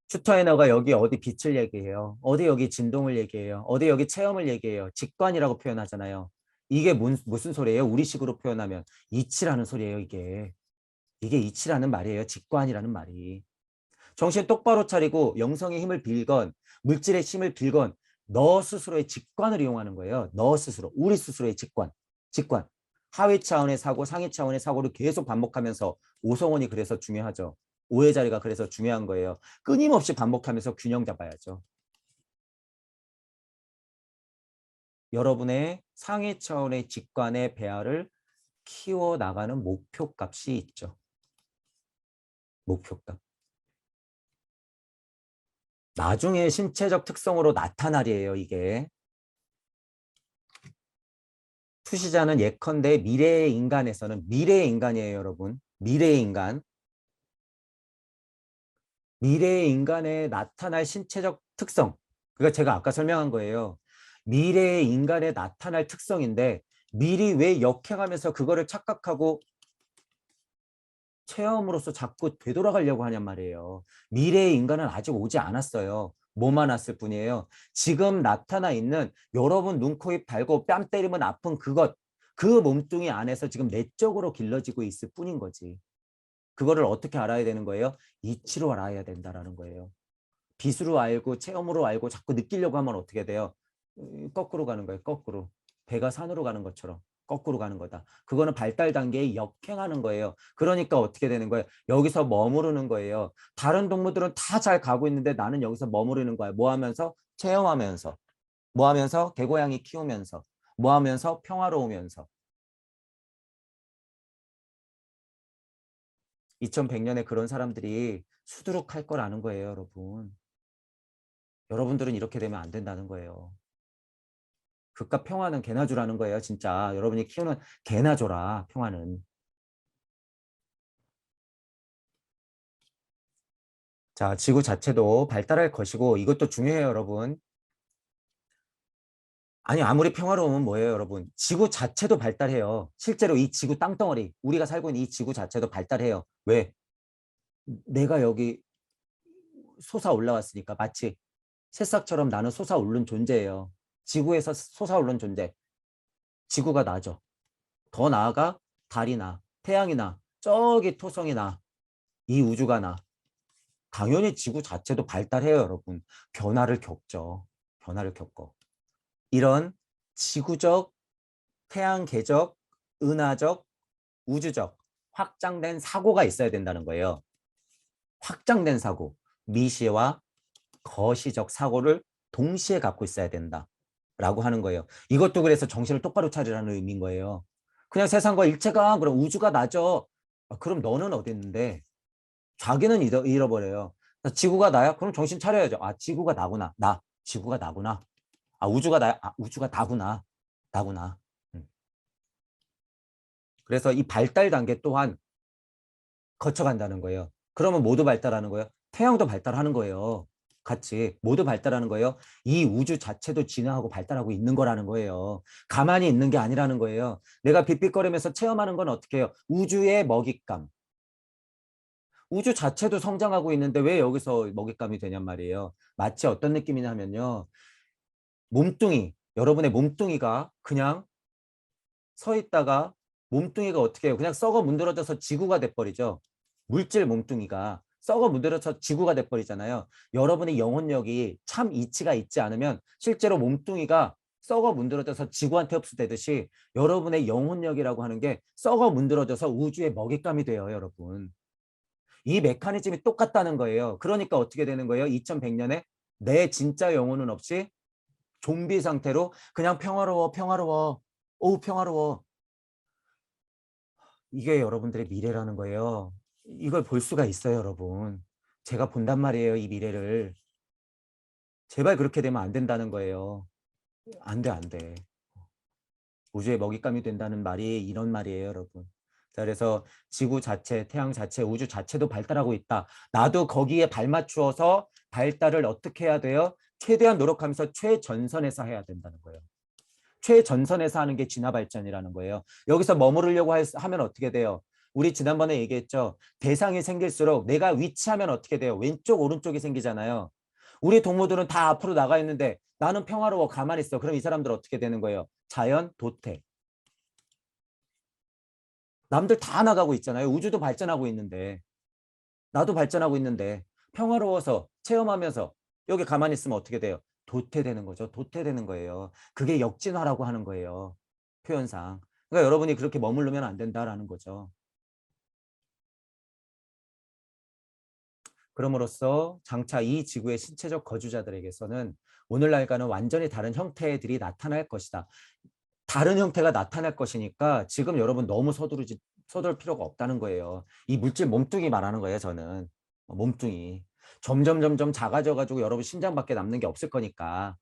슈터헤너가 여기 어디 빛을 얘기해요. 어디 여기 진동을 얘기해요. 어디 여기 체험을 얘기해요. 직관이라고 표현하잖아요. 이게 무슨 소리예요? 우리식으로 표현하면 이치라는 소리예요. 이게 이치라는 말이에요. 직관이라는 말이. 정신 똑바로 차리고 영성의 힘을 빌건 물질의 힘을 빌건 너 스스로의 직관을 이용하는 거예요. 너 스스로. 우리 스스로의 직관. 직관. 하위 차원의 사고, 상위 차원의 사고를 계속 반복하면서 오성원이 그래서 중요하죠. 오의 자리가 그래서 중요한 거예요. 끊임없이 반복하면서 균형 잡아야죠. 여러분의 상위 차원의 직관의 배아를 키워나가는 목표값이 있죠. 목표값. 나중에 신체적 특성으로 나타나리에요, 이게. 투시자는 예컨대 미래의 인간에서는 미래의 인간이에요, 여러분. 미래의 인간. 미래의 인간에 나타날 신체적 특성. 그러니까 제가 아까 설명한 거예요. 미래의 인간에 나타날 특성인데 미리 왜 역행하면서 그거를 착각하고 체험으로서 자꾸 되돌아가려고 하냔 말이에요. 미래의 인간은 아직 오지 않았어요. 뭐만 왔을 뿐이에요. 지금 나타나 있는 여러분 눈, 코, 입 달고 뺨 때리면 아픈 그것, 그 몸뚱이 안에서 지금 내적으로 길러지고 있을 뿐인 거지. 그거를 어떻게 알아야 되는 거예요? 이치로 알아야 된다라는 거예요. 빛으로 알고 체험으로 알고 자꾸 느끼려고 하면 어떻게 돼요? 거꾸로 가는 거예요. 거꾸로. 배가 산으로 가는 것처럼 거꾸로 가는 거다. 그거는 발달 단계에 역행하는 거예요. 그러니까 어떻게 되는 거예요? 여기서 머무르는 거예요. 다른 동물들은 다 잘 가고 있는데 나는 여기서 머무르는 거야. 뭐 하면서? 체험하면서. 뭐 하면서? 개고양이 키우면서. 뭐 하면서? 평화로우면서. 2100년에 그런 사람들이 수두룩할 거라는 거예요, 여러분. 여러분들은 이렇게 되면 안 된다는 거예요. 그깟 평화는 개나 주라는 거예요, 진짜. 여러분이 키우는 개나 줘라, 평화는. 자, 지구 자체도 발달할 것이고 이것도 중요해요, 여러분. 아니, 아무리 평화로우면 뭐예요, 여러분? 지구 자체도 발달해요. 실제로 이 지구 땅덩어리, 우리가 살고 있는 이 지구 자체도 발달해요. 왜? 내가 여기 솟아 올라왔으니까 마치 새싹처럼 나는 솟아오른 존재예요. 지구에서 솟아오른 존재. 지구가 나죠. 더 나아가 달이 나, 태양이 나, 저기 토성이 나, 이 우주가 나. 당연히 지구 자체도 발달해요, 여러분. 변화를 겪죠. 변화를 겪어. 이런 지구적, 태양계적, 은하적, 우주적 확장된 사고가 있어야 된다는 거예요. 확장된 사고, 미시와 거시적 사고를 동시에 갖고 있어야 된다라고 하는 거예요. 이것도 그래서 정신을 똑바로 차리라는 의미인 거예요. 그냥 세상과 일체가 그럼 우주가 나죠. 아, 그럼 너는 어디 있는데? 자기는 잃어버려요. 지구가 나야? 그럼 정신 차려야죠. 아, 지구가 나구나. 나. 지구가 나구나. 아, 우주가 나야? 아, 우주가 나구나. 나구나. 그래서 이 발달 단계 또한 거쳐간다는 거예요. 그러면 모두 발달하는 거예요. 태양도 발달하는 거예요. 같이 모두 발달하는 거예요. 이 우주 자체도 진화하고 발달하고 있는 거라는 거예요. 가만히 있는 게 아니라는 거예요. 내가 빗빗거리면서 체험하는 건 어떻게 해요? 우주의 먹잇감. 우주 자체도 성장하고 있는데 왜 여기서 먹잇감이 되냔 말이에요. 마치 어떤 느낌이냐 하면요. 몸뚱이, 여러분의 몸뚱이가 그냥 서 있다가 몸뚱이가 어떻게 해요? 그냥 썩어 문드러져서 지구가 돼버리죠. 물질 몸뚱이가 썩어 문드러져서 지구가 돼버리잖아요. 여러분의 영혼력이 참 이치가 있지 않으면 실제로 몸뚱이가 썩어 문드러져서 지구한테 흡수되듯이 여러분의 영혼력이라고 하는 게 썩어 문드러져서 우주의 먹잇감이 돼요, 여러분. 이 메커니즘이 똑같다는 거예요. 그러니까 어떻게 되는 거예요? 2100년에 내 진짜 영혼은 없이 좀비 상태로 그냥 평화로워, 평화로워, 오우, 평화로워. 이게 여러분들의 미래라는 거예요. 이걸 볼 수가 있어요, 여러분. 제가 본단 말이에요, 이 미래를. 제발 그렇게 되면 안 된다는 거예요. 안 돼, 안 돼. 우주의 먹잇감이 된다는 말이 이런 말이에요, 여러분. 자, 그래서 지구 자체, 태양 자체, 우주 자체도 발달하고 있다. 나도 거기에 발맞추어서 발달을 어떻게 해야 돼요? 최대한 노력하면서 최전선에서 해야 된다는 거예요. 최전선에서 하는 게 진화 발전이라는 거예요. 여기서 머무르려고 하면 어떻게 돼요? 우리 지난번에 얘기했죠. 대상이 생길수록 내가 위치하면 어떻게 돼요? 왼쪽, 오른쪽이 생기잖아요. 우리 동무들은 다 앞으로 나가 있는데 나는 평화로워 가만히 있어. 그럼 이 사람들 어떻게 되는 거예요? 자연 도태. 남들 다 나가고 있잖아요. 우주도 발전하고 있는데 나도 발전하고 있는데 평화로워서 체험하면서 여기 가만히 있으면 어떻게 돼요? 도태되는 거죠. 도태되는 거예요. 그게 역진화라고 하는 거예요. 표현상. 그러니까 여러분이 그렇게 머무르면 안 된다라는 거죠. 그럼으로써 장차 이 지구의 신체적 거주자들에게서는 오늘날과는 완전히 다른 형태들이 나타날 것이다. 다른 형태가 나타날 것이니까 지금 여러분 너무 서두를 필요가 없다는 거예요. 이 물질 몸뚱이 말하는 거예요, 저는. 몸뚱이. 점점 작아져 가지고 여러분 심장밖에 남는 게 없을 거니까.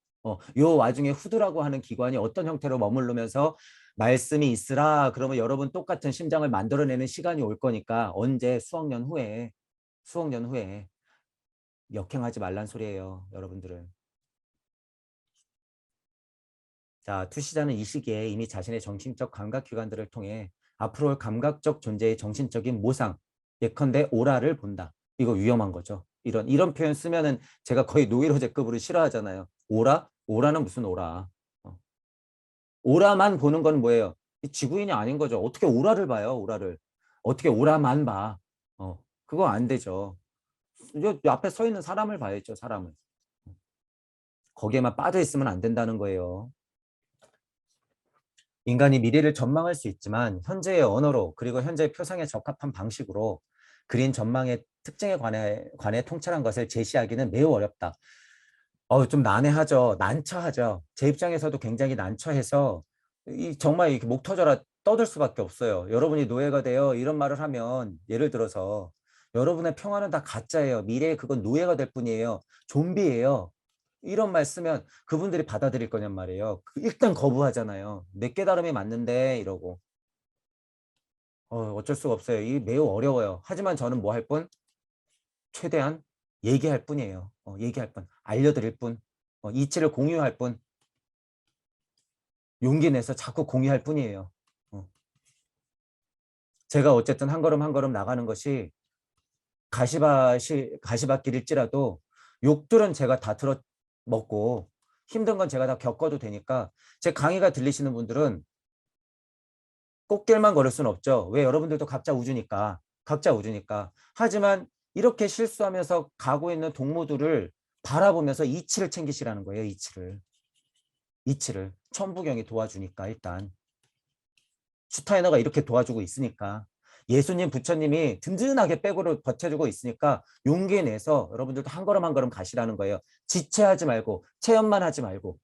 요 와중에 후두라고 하는 기관이 어떤 형태로 머무르면서 말씀이 있으라 그러면 여러분 똑같은 심장을 만들어내는 시간이 올 거니까 언제 수억 년 후에 역행하지 말란 소리예요, 여러분들은. 자, 투시자는 이 시기에 이미 자신의 정신적 감각기관들을 통해 앞으로 올 감각적 존재의 정신적인 모상, 예컨대 오라를 본다. 이거 위험한 거죠. 이런 표현 쓰면은 제가 거의 노이로제급으로 싫어하잖아요. 오라? 오라는 무슨 오라? 어. 오라만 보는 건 뭐예요? 지구인이 아닌 거죠. 어떻게 오라를 봐요, 오라를. 어떻게 오라만 봐. 그거 안 되죠. 앞에 서 있는 사람을 봐야죠, 사람을. 거기에만 빠져 있으면 안 된다는 거예요. 인간이 미래를 전망할 수 있지만 현재의 언어로 그리고 현재의 표상에 적합한 방식으로 그린 전망의 특징에 관해 통찰한 것을 제시하기는 매우 어렵다. 좀 난해하죠. 난처하죠. 제 입장에서도 굉장히 난처해서 정말 이렇게 목 터져라 떠들 수밖에 없어요. 여러분이 노예가 되어 이런 말을 하면 예를 들어서 여러분의 평화는 다 가짜예요. 미래에 그건 노예가 될 뿐이에요. 좀비예요. 이런 말 쓰면 그분들이 받아들일 거냔 말이에요. 일단 거부하잖아요. 내 깨달음이 맞는데 이러고. 어쩔 수가 없어요. 이 매우 어려워요. 하지만 저는 뭐 할 뿐? 최대한 얘기할 뿐이에요. 얘기할 뿐. 알려드릴 뿐. 이치를 공유할 뿐. 용기 내서 자꾸 공유할 뿐이에요. 제가 어쨌든 한 걸음 한 걸음 나가는 것이 가시밭길일지라도 욕들은 제가 다 들어 먹고 힘든 건 제가 다 겪어도 되니까 제 강의가 들리시는 분들은 꽃길만 걸을 수는 없죠. 왜? 여러분들도 각자 우주니까. 각자 우주니까. 하지만 이렇게 실수하면서 가고 있는 동무들을 바라보면서 이치를 챙기시라는 거예요. 이치를. 이치를. 천부경이 도와주니까 일단. 슈타이너가 이렇게 도와주고 있으니까. 예수님, 부처님이 든든하게 백으로 버텨주고 있으니까 용기 내서 여러분들도 한 걸음 한 걸음 가시라는 거예요. 지체하지 말고 체험만 하지 말고.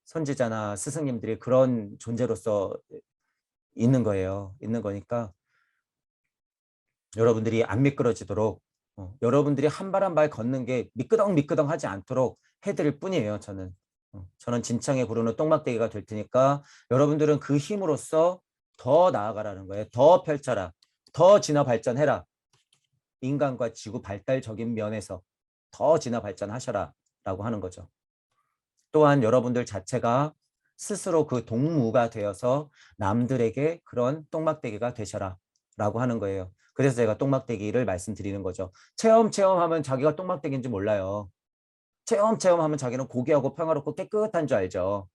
선지자나 스승님들이 그런 존재로서 있는 거예요. 있는 거니까 여러분들이 안 미끄러지도록 여러분들이 한 발 한 발 걷는 게 미끄덩미끄덩 하지 않도록 해드릴 뿐이에요. 저는 진창에 구르는 똥막대기가 될 테니까 여러분들은 그 힘으로써 더 나아가라는 거예요. 더 펼쳐라. 더 진화 발전해라. 인간과 지구 발달적인 면에서 더 진화 발전하셔라 라고 하는 거죠. 또한 여러분들 자체가 스스로 그 동무가 되어서 남들에게 그런 똥막대기가 되셔라 라고 하는 거예요. 그래서 제가 똥막대기를 말씀드리는 거죠. 체험하면 자기가 똥막대기인지 몰라요. 체험하면 자기는 고귀하고 평화롭고 깨끗한 줄 알죠.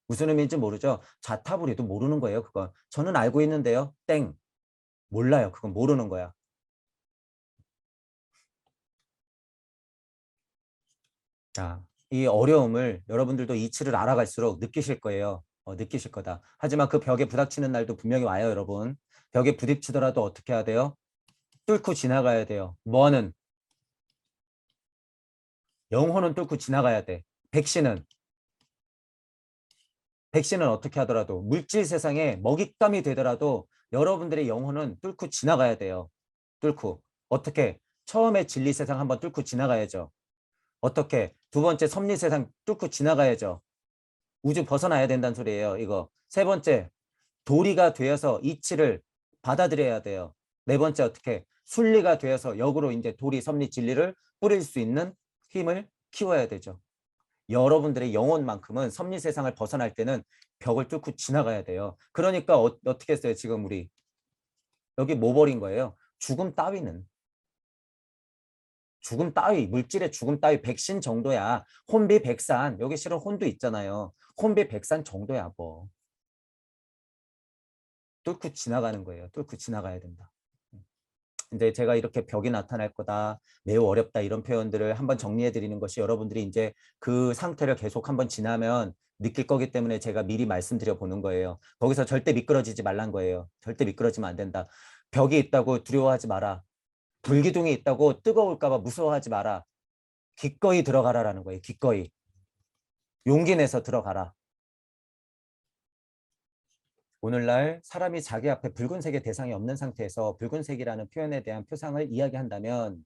무슨 의미인지 모르죠. 자타부리도 모르는 거예요. 그건 저는 알고 있는데요. 땡. 몰라요. 그건 모르는 거야. 자, 이 어려움을 여러분들도 이치를 알아갈수록 느끼실 거예요. 느끼실 거다. 하지만 그 벽에 부닥치는 날도 분명히 와요, 여러분. 벽에 부딪히더라도 어떻게 해야 돼요? 뚫고 지나가야 돼요. 뭐는? 영혼은 뚫고 지나가야 돼. 백신은? 백신은 어떻게 하더라도 물질 세상에 먹잇감이 되더라도 여러분들의 영혼은 뚫고 지나가야 돼요. 뚫고. 어떻게? 처음에 진리 세상 한번 뚫고 지나가야죠. 어떻게? 두 번째 섭리 세상 뚫고 지나가야죠. 우주 벗어나야 된다는 소리예요. 이거. 세 번째, 도리가 되어서 이치를 받아들여야 돼요. 네 번째 어떻게? 순리가 되어서 역으로 이제 도리, 섭리, 진리를 뿌릴 수 있는 힘을 키워야 되죠. 여러분들의 영혼만큼은 섭리 세상을 벗어날 때는 벽을 뚫고 지나가야 돼요. 그러니까 어떻게 했어요? 지금 우리 여기 뭐 버린 거예요? 죽음 따위는. 죽음 따위, 물질의 죽음 따위 백신 정도야. 혼비백산. 여기 실은 혼도 있잖아요. 혼비백산 정도야 뭐. 뚫고 지나가는 거예요. 뚫고 지나가야 된다. 근데 제가 이렇게 벽이 나타날 거다, 매우 어렵다 이런 표현들을 한번 정리해 드리는 것이 여러분들이 이제 그 상태를 계속 한번 지나면 느낄 거기 때문에 제가 미리 말씀드려 보는 거예요. 거기서 절대 미끄러지지 말란 거예요. 절대 미끄러지면 안 된다. 벽이 있다고 두려워하지 마라. 불기둥이 있다고 뜨거울까 봐 무서워하지 마라. 기꺼이 들어가라라는 거예요. 기꺼이. 용기 내서 들어가라. 오늘날 사람이 자기 앞에 붉은색의 대상이 없는 상태에서 붉은색이라는 표현에 대한 표상을 이야기한다면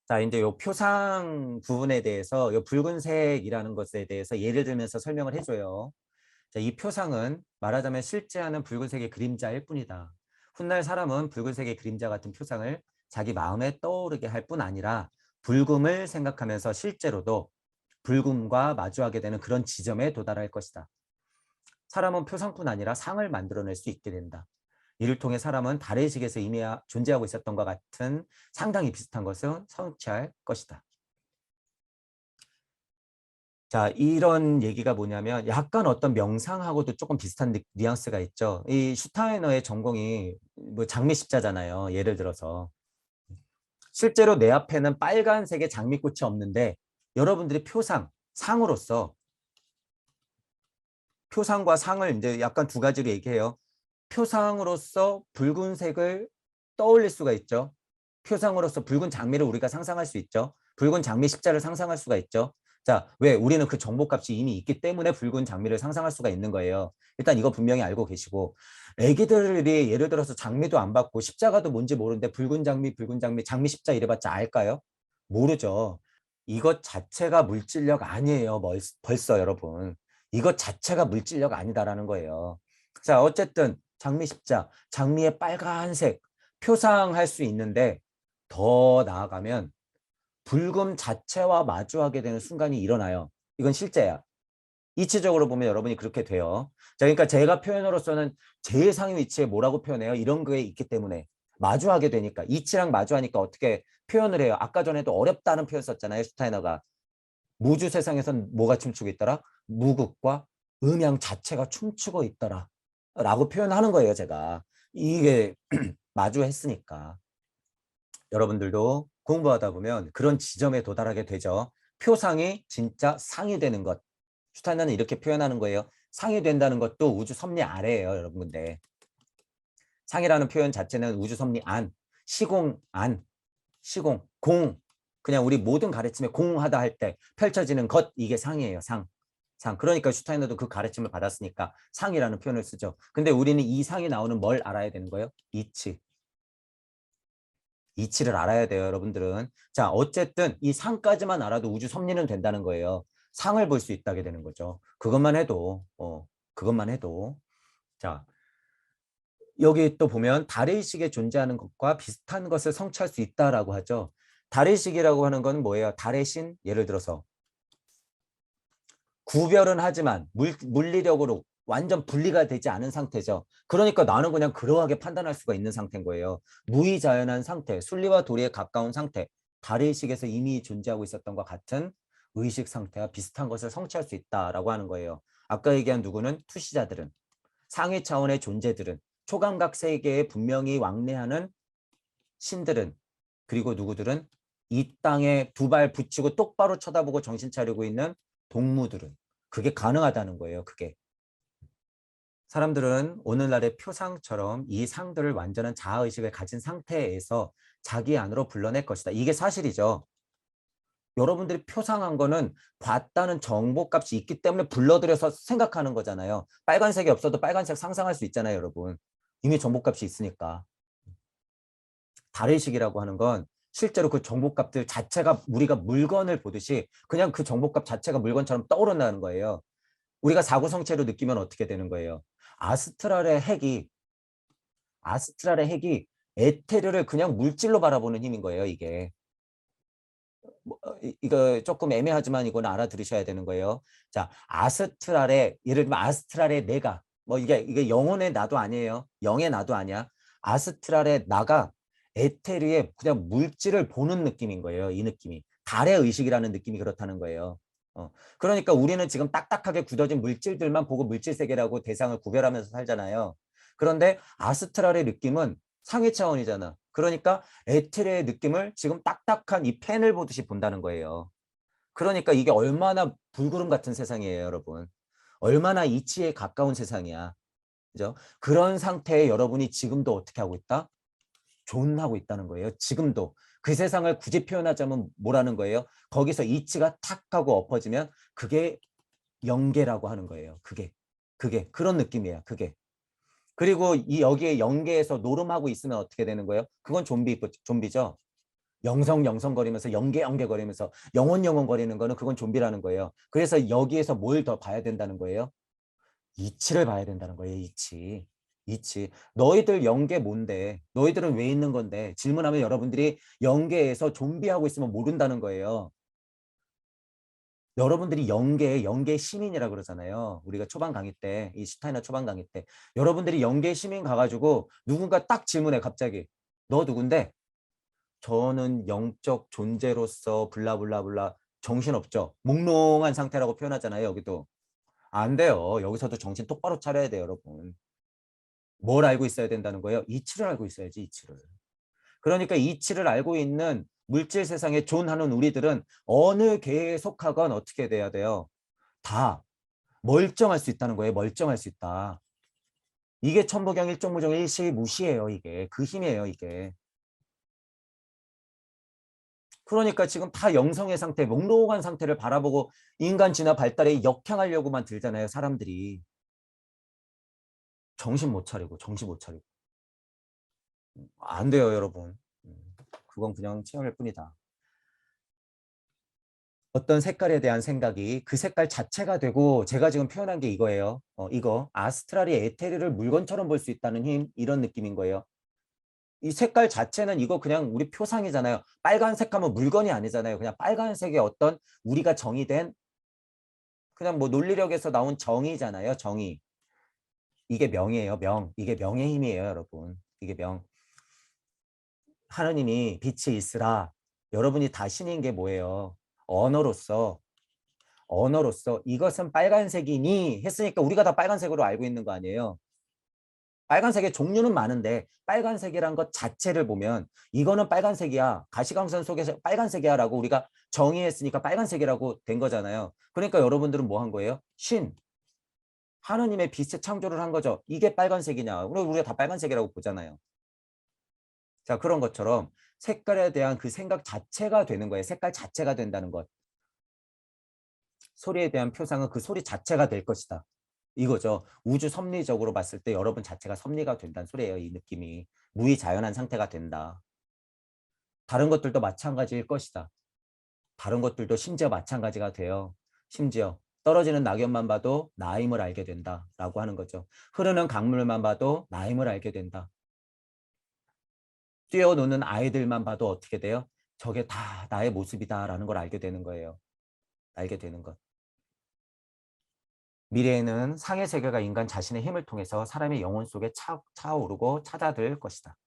자, 이제 요 표상 부분에 대해서 요 붉은색이라는 것에 대해서 예를 들면서 설명을 해줘요. 자, 이 표상은 말하자면 실제하는 붉은색의 그림자일 뿐이다. 훗날 사람은 붉은색의 그림자 같은 표상을 자기 마음에 떠오르게 할 뿐 아니라 불금을 생각하면서 실제로도 불금과 마주하게 되는 그런 지점에 도달할 것이다. 사람은 표상뿐 아니라 상을 만들어낼 수 있게 된다. 이를 통해 사람은 달의 식에서 이미 존재하고 있었던 것 같은 상당히 비슷한 것을 성취할 것이다. 자, 이런 얘기가 뭐냐면 약간 어떤 명상하고도 조금 비슷한 뉘앙스가 있죠. 이 슈타이너의 전공이 뭐 장미십자잖아요. 예를 들어서. 실제로 내 앞에는 빨간색의 장미꽃이 없는데 여러분들이 상으로서 표상과 상을 이제 약간 두 가지로 얘기해요. 표상으로서 붉은색을 떠올릴 수가 있죠. 표상으로서 붉은 장미를 우리가 상상할 수 있죠. 붉은 장미 십자를 상상할 수가 있죠. 자, 왜? 우리는 그 정보값이 이미 있기 때문에 붉은 장미를 상상할 수가 있는 거예요. 일단 이거 분명히 알고 계시고, 애기들이 예를 들어서 장미도 안 받고 십자가도 뭔지 모르는데 붉은 장미, 장미 십자 이래봤자 알까요? 모르죠. 이것 자체가 물질력 아니에요. 벌써 여러분. 이것 자체가 물질력 아니다라는 거예요. 자, 어쨌든 장미 십자, 장미의 빨간색 표상할 수 있는데 더 나아가면 붉음 자체와 마주하게 되는 순간이 일어나요. 이건 실제야. 이치적으로 보면 여러분이 그렇게 돼요. 자, 그러니까 제가 표현으로서는 제일 상위 위치에 뭐라고 표현해요? 이런 거에 있기 때문에 마주하게 되니까 이치랑 마주하니까 어떻게 표현을 해요? 아까 전에도 어렵다는 표현 썼잖아요. 슈타이너가. 무주 세상에선 뭐가 춤추고 있더라? 무극과 음양 자체가 춤추고 있더라. 라고 표현하는 거예요, 제가. 이게 마주했으니까. 여러분들도 공부하다 보면 그런 지점에 도달하게 되죠. 표상이 진짜 상이 되는 것. 슈타이너는 이렇게 표현하는 거예요. 상이 된다는 것도 우주 섭리 아래예요, 여러분. 근데 상이라는 표현 자체는 우주 섭리 안, 시공 안, 시공, 공. 그냥 우리 모든 가르침에 공하다 할 때 펼쳐지는 것, 이게 상이에요, 상. 상. 그러니까 슈타이너도 그 가르침을 받았으니까 상이라는 표현을 쓰죠. 근데 우리는 이 상이 나오는 뭘 알아야 되는 거예요? 이치. 이치를 알아야 돼요, 여러분들은. 자, 어쨌든 이 상까지만 알아도 우주 섭리는 된다는 거예요. 상을 볼 수 있다게 되는 거죠. 그것만 해도. 자, 여기 또 보면 달의식에 존재하는 것과 비슷한 것을 성취할 수 있다라고 하죠. 달의식이라고 하는 건 뭐예요? 달의 신, 예를 들어서 구별은 하지만 물리력으로 완전 분리가 되지 않은 상태죠. 그러니까 나는 그냥 그러하게 판단할 수가 있는 상태인 거예요. 무의자연한 상태, 순리와 도리에 가까운 상태, 달의식에서 이미 존재하고 있었던 것 같은 의식 상태와 비슷한 것을 성취할 수 있다라고 하는 거예요. 아까 얘기한 누구는 투시자들은, 상위 차원의 존재들은, 초감각 세계에 분명히 왕래하는 신들은, 그리고 누구들은 이 땅에 두 발 붙이고 똑바로 쳐다보고 정신 차리고 있는 동무들은. 그게 가능하다는 거예요. 그게. 사람들은 오늘날의 표상처럼 이 상들을 완전한 자아의식을 가진 상태에서 자기 안으로 불러낼 것이다. 이게 사실이죠. 여러분들이 표상한 거는 봤다는 정보값이 있기 때문에 불러들여서 생각하는 거잖아요. 빨간색이 없어도 빨간색 상상할 수 있잖아요, 여러분. 이미 정보값이 있으니까. 달의식이라고 하는 건 실제로 그 정보값들 자체가 우리가 물건을 보듯이 그냥 그 정보값 자체가 물건처럼 떠오른다는 거예요. 우리가 사고성체로 느끼면 어떻게 되는 거예요? 아스트랄의 핵이 아스트랄의 핵이 에테르를 그냥 물질로 바라보는 힘인 거예요, 이게. 이거 조금 애매하지만 이건 알아들으셔야 되는 거예요. 자, 아스트랄의 예를 들면 아스트랄의 내가 뭐 이게 영혼의 나도 아니에요. 영의 나도 아니야. 아스트랄의 나가 에테르의 그냥 물질을 보는 느낌인 거예요. 이 느낌이. 달의 의식이라는 느낌이 그렇다는 거예요. 그러니까 우리는 지금 딱딱하게 굳어진 물질들만 보고 물질 세계라고 대상을 구별하면서 살잖아요. 그런데 아스트랄의 느낌은 상위 차원이잖아. 그러니까 에테르의 느낌을 지금 딱딱한 이 펜을 보듯이 본다는 거예요. 그러니까 이게 얼마나 불구름 같은 세상이에요, 여러분. 얼마나 이치에 가까운 세상이야. 그죠? 그런 상태에 여러분이 지금도 어떻게 하고 있다? 존하고 있다는 거예요. 지금도. 그 세상을 굳이 표현하자면 뭐라는 거예요? 거기서 이치가 탁 하고 엎어지면 그게 영계라고 하는 거예요. 그게 그런 느낌이에요. 그게. 그리고 이 여기에 영계에서 노름하고 있으면 어떻게 되는 거예요? 그건 좀비죠. 영성거리면서 영계거리면서 영혼 거리는 거는 그건 좀비라는 거예요. 그래서 여기에서 뭘 더 봐야 된다는 거예요? 이치를 봐야 된다는 거예요. 이치. 너희들 영계 뭔데? 너희들은 왜 있는 건데? 질문하면 여러분들이 영계에서 좀비하고 있으면 모른다는 거예요. 여러분들이 영계 시민이라 그러잖아요. 우리가 초반 강의 때, 이 슈타이너 초반 강의 때. 여러분들이 영계 시민 가가지고 누군가 딱 질문해, 갑자기. 너 누군데? 저는 영적 존재로서 블라블라블라 정신없죠. 몽롱한 상태라고 표현하잖아요. 여기도. 안 돼요. 여기서도 정신 똑바로 차려야 돼요, 여러분. 뭘 알고 있어야 된다는 거예요? 이치를 알고 있어야지, 이치를. 그러니까 이치를 알고 있는 물질 세상에 존하는 우리들은 어느 계에 속하건 어떻게 돼야 돼요? 다 멀쩡할 수 있다는 거예요. 멀쩡할 수 있다. 이게 천부경 일종무종 일시무시예요. 이게 그 힘이에요. 이게. 그러니까 지금 다 영성의 상태, 몽롱한 상태를 바라보고 인간 진화 발달에 역행하려고만 들잖아요. 사람들이. 정신 못 차리고 정신 못 차리고. 안 돼요, 여러분. 그건 그냥 체험일 뿐이다. 어떤 색깔에 대한 생각이 그 색깔 자체가 되고 제가 지금 표현한 게 이거예요. 이거 아스트랄이 에테르를 물건처럼 볼 수 있다는 힘 이런 느낌인 거예요. 이 색깔 자체는 이거 그냥 우리 표상이잖아요. 빨간색 하면 물건이 아니잖아요. 그냥 빨간색의 어떤 우리가 정의된 그냥 뭐 논리력에서 나온 정의잖아요. 정의. 이게 명이에요. 명. 이게 명의 힘이에요, 여러분. 이게 명. 하느님이 빛이 있으라. 여러분이 다 신인 게 뭐예요? 언어로서 이것은 빨간색이니 했으니까 우리가 다 빨간색으로 알고 있는 거 아니에요. 빨간색의 종류는 많은데 빨간색이란 것 자체를 보면 이거는 빨간색이야. 가시광선 속에서 빨간색이야 라고 우리가 정의했으니까 빨간색이라고 된 거잖아요. 그러니까 여러분들은 뭐 한 거예요? 신. 하느님의 빛의 창조를 한 거죠. 이게 빨간색이냐. 우리가 다 빨간색이라고 보잖아요. 자, 그런 것처럼 색깔에 대한 그 생각 자체가 되는 거예요. 색깔 자체가 된다는 것. 소리에 대한 표상은 그 소리 자체가 될 것이다. 이거죠. 우주 섭리적으로 봤을 때 여러분 자체가 섭리가 된다는 소리예요. 이 느낌이. 무의자연한 상태가 된다. 다른 것들도 마찬가지일 것이다. 다른 것들도 심지어 마찬가지가 돼요. 심지어 떨어지는 낙엽만 봐도 나임을 알게 된다라고 하는 거죠. 흐르는 강물만 봐도 나임을 알게 된다. 뛰어노는 아이들만 봐도 어떻게 돼요? 저게 다 나의 모습이다라는 걸 알게 되는 거예요. 알게 되는 것. 미래에는 상의 세계가 인간 자신의 힘을 통해서 사람의 영혼 속에 차오르고 찾아들 것이다.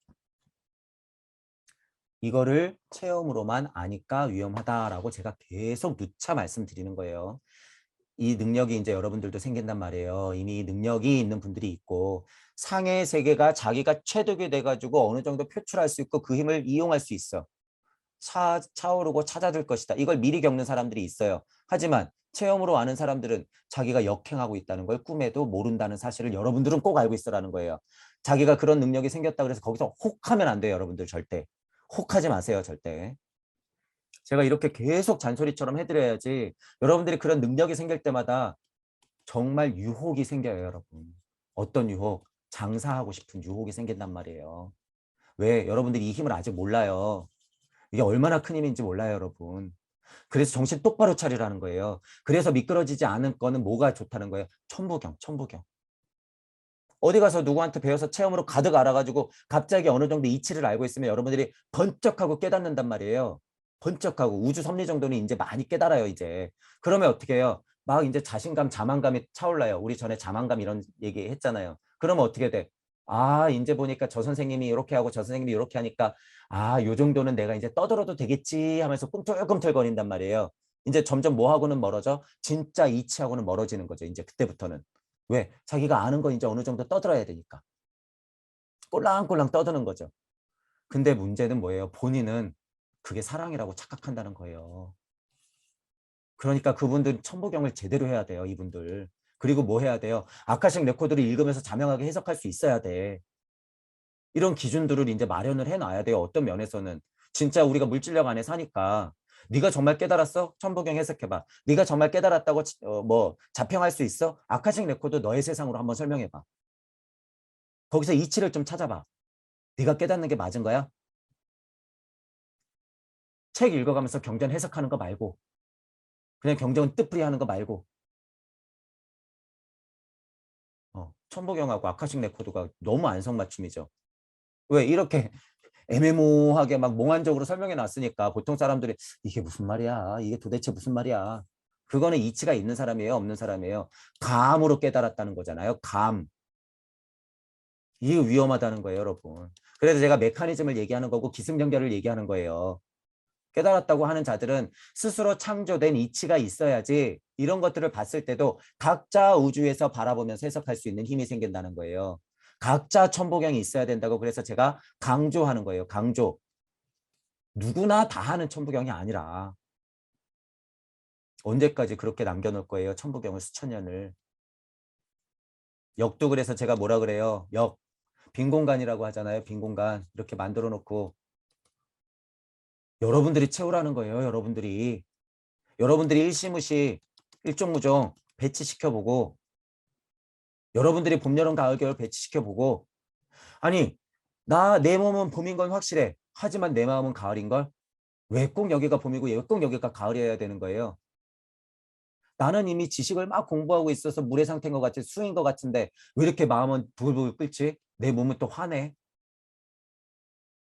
이거를 체험으로만 아니까 위험하다라고 제가 계속 누차 말씀드리는 거예요. 이 능력이 이제 여러분들도 생긴단 말이에요. 이미 능력이 있는 분들이 있고 상의 세계가 자기가 체득이 돼가지고 어느 정도 표출할 수 있고 그 힘을 이용할 수 있어. 차오르고 찾아들 것이다. 이걸 미리 겪는 사람들이 있어요. 하지만 체험으로 아는 사람들은 자기가 역행하고 있다는 걸 꿈에도 모른다는 사실을 여러분들은 꼭 알고 있으라는 거예요. 자기가 그런 능력이 생겼다 그래서 거기서 혹하면 안 돼요. 여러분들 절대. 혹하지 마세요. 절대. 제가 이렇게 계속 잔소리처럼 해드려야지 여러분들이 그런 능력이 생길 때마다 정말 유혹이 생겨요. 여러분. 어떤 유혹? 장사하고 싶은 유혹이 생긴단 말이에요. 왜? 여러분들이 이 힘을 아직 몰라요. 이게 얼마나 큰 힘인지 몰라요, 여러분. 그래서 정신 똑바로 차리라는 거예요. 그래서 미끄러지지 않은 거는 뭐가 좋다는 거예요? 천부경, 천부경. 어디 가서 누구한테 배워서 체험으로 가득 알아가지고 갑자기 어느 정도 이치를 알고 있으면 여러분들이 번쩍하고 깨닫는단 말이에요. 번쩍하고 우주 섭리 정도는 이제 많이 깨달아요, 이제. 그러면 어떻게 해요? 막 이제 자신감, 자만감이 차올라요. 우리 전에 자만감 이런 얘기 했잖아요. 그러면 어떻게 돼? 아, 이제 보니까 저 선생님이 이렇게 하고 저 선생님이 이렇게 하니까 아, 요 정도는 내가 이제 떠들어도 되겠지 하면서 꿈틀꿈틀거린단 말이에요. 이제 점점 뭐하고는 멀어져? 진짜 이치하고는 멀어지는 거죠. 이제 그때부터는. 왜? 자기가 아는 거 이제 어느 정도 떠들어야 되니까. 꼴랑꼴랑 떠드는 거죠. 근데 문제는 뭐예요? 본인은 그게 사랑이라고 착각한다는 거예요. 그러니까 그분들 천부경을 제대로 해야 돼요. 이분들. 그리고 뭐 해야 돼요? 아카식 레코드를 읽으면서 자명하게 해석할 수 있어야 돼. 이런 기준들을 이제 마련을 해놔야 돼요. 어떤 면에서는. 진짜 우리가 물질력 안에 사니까 네가 정말 깨달았어? 천부경 해석해봐. 네가 정말 깨달았다고 뭐 자평할 수 있어? 아카식 레코드 너의 세상으로 한번 설명해봐. 거기서 이치를 좀 찾아봐. 네가 깨닫는 게 맞은 거야? 책 읽어가면서 경전 해석하는 거 말고 그냥 경전 뜻풀이 하는 거 말고 천부경하고 아카식 레코드가 너무 안성맞춤이죠. 왜 이렇게 애매모호하게 막 몽환적으로 설명해 놨으니까 보통 사람들이 이게 무슨 말이야? 이게 도대체 무슨 말이야? 그거는 이치가 있는 사람이에요, 없는 사람이에요? 감으로 깨달았다는 거잖아요. 감. 이게 위험하다는 거예요, 여러분. 그래서 제가 메커니즘을 얘기하는 거고 기승전결을 얘기하는 거예요. 깨달았다고 하는 자들은 스스로 창조된 이치가 있어야지 이런 것들을 봤을 때도 각자 우주에서 바라보면서 해석할 수 있는 힘이 생긴다는 거예요. 각자 천보경이 있어야 된다고 그래서 제가 강조하는 거예요. 강조. 누구나 다 하는 천부경이 아니라 언제까지 그렇게 남겨놓을 거예요. 천부경을 수천 년을. 역도 그래서 제가 뭐라 그래요. 역. 빈 공간이라고 하잖아요. 빈 공간. 이렇게 만들어 놓고 여러분들이 채우라는 거예요. 여러분들이. 여러분들이 일시무시 일종무종 배치시켜보고 여러분들이 봄, 여름, 가을, 겨울 배치시켜보고 아니 나 내 몸은 봄인 건 확실해. 하지만 내 마음은 가을인 걸? 왜 꼭 여기가 봄이고 왜 꼭 여기가 가을이어야 되는 거예요? 나는 이미 지식을 막 공부하고 있어서 물의 상태인 것 같지 수인 것 같은데 왜 이렇게 마음은 부글부글 끓지? 내 몸은 또 화내.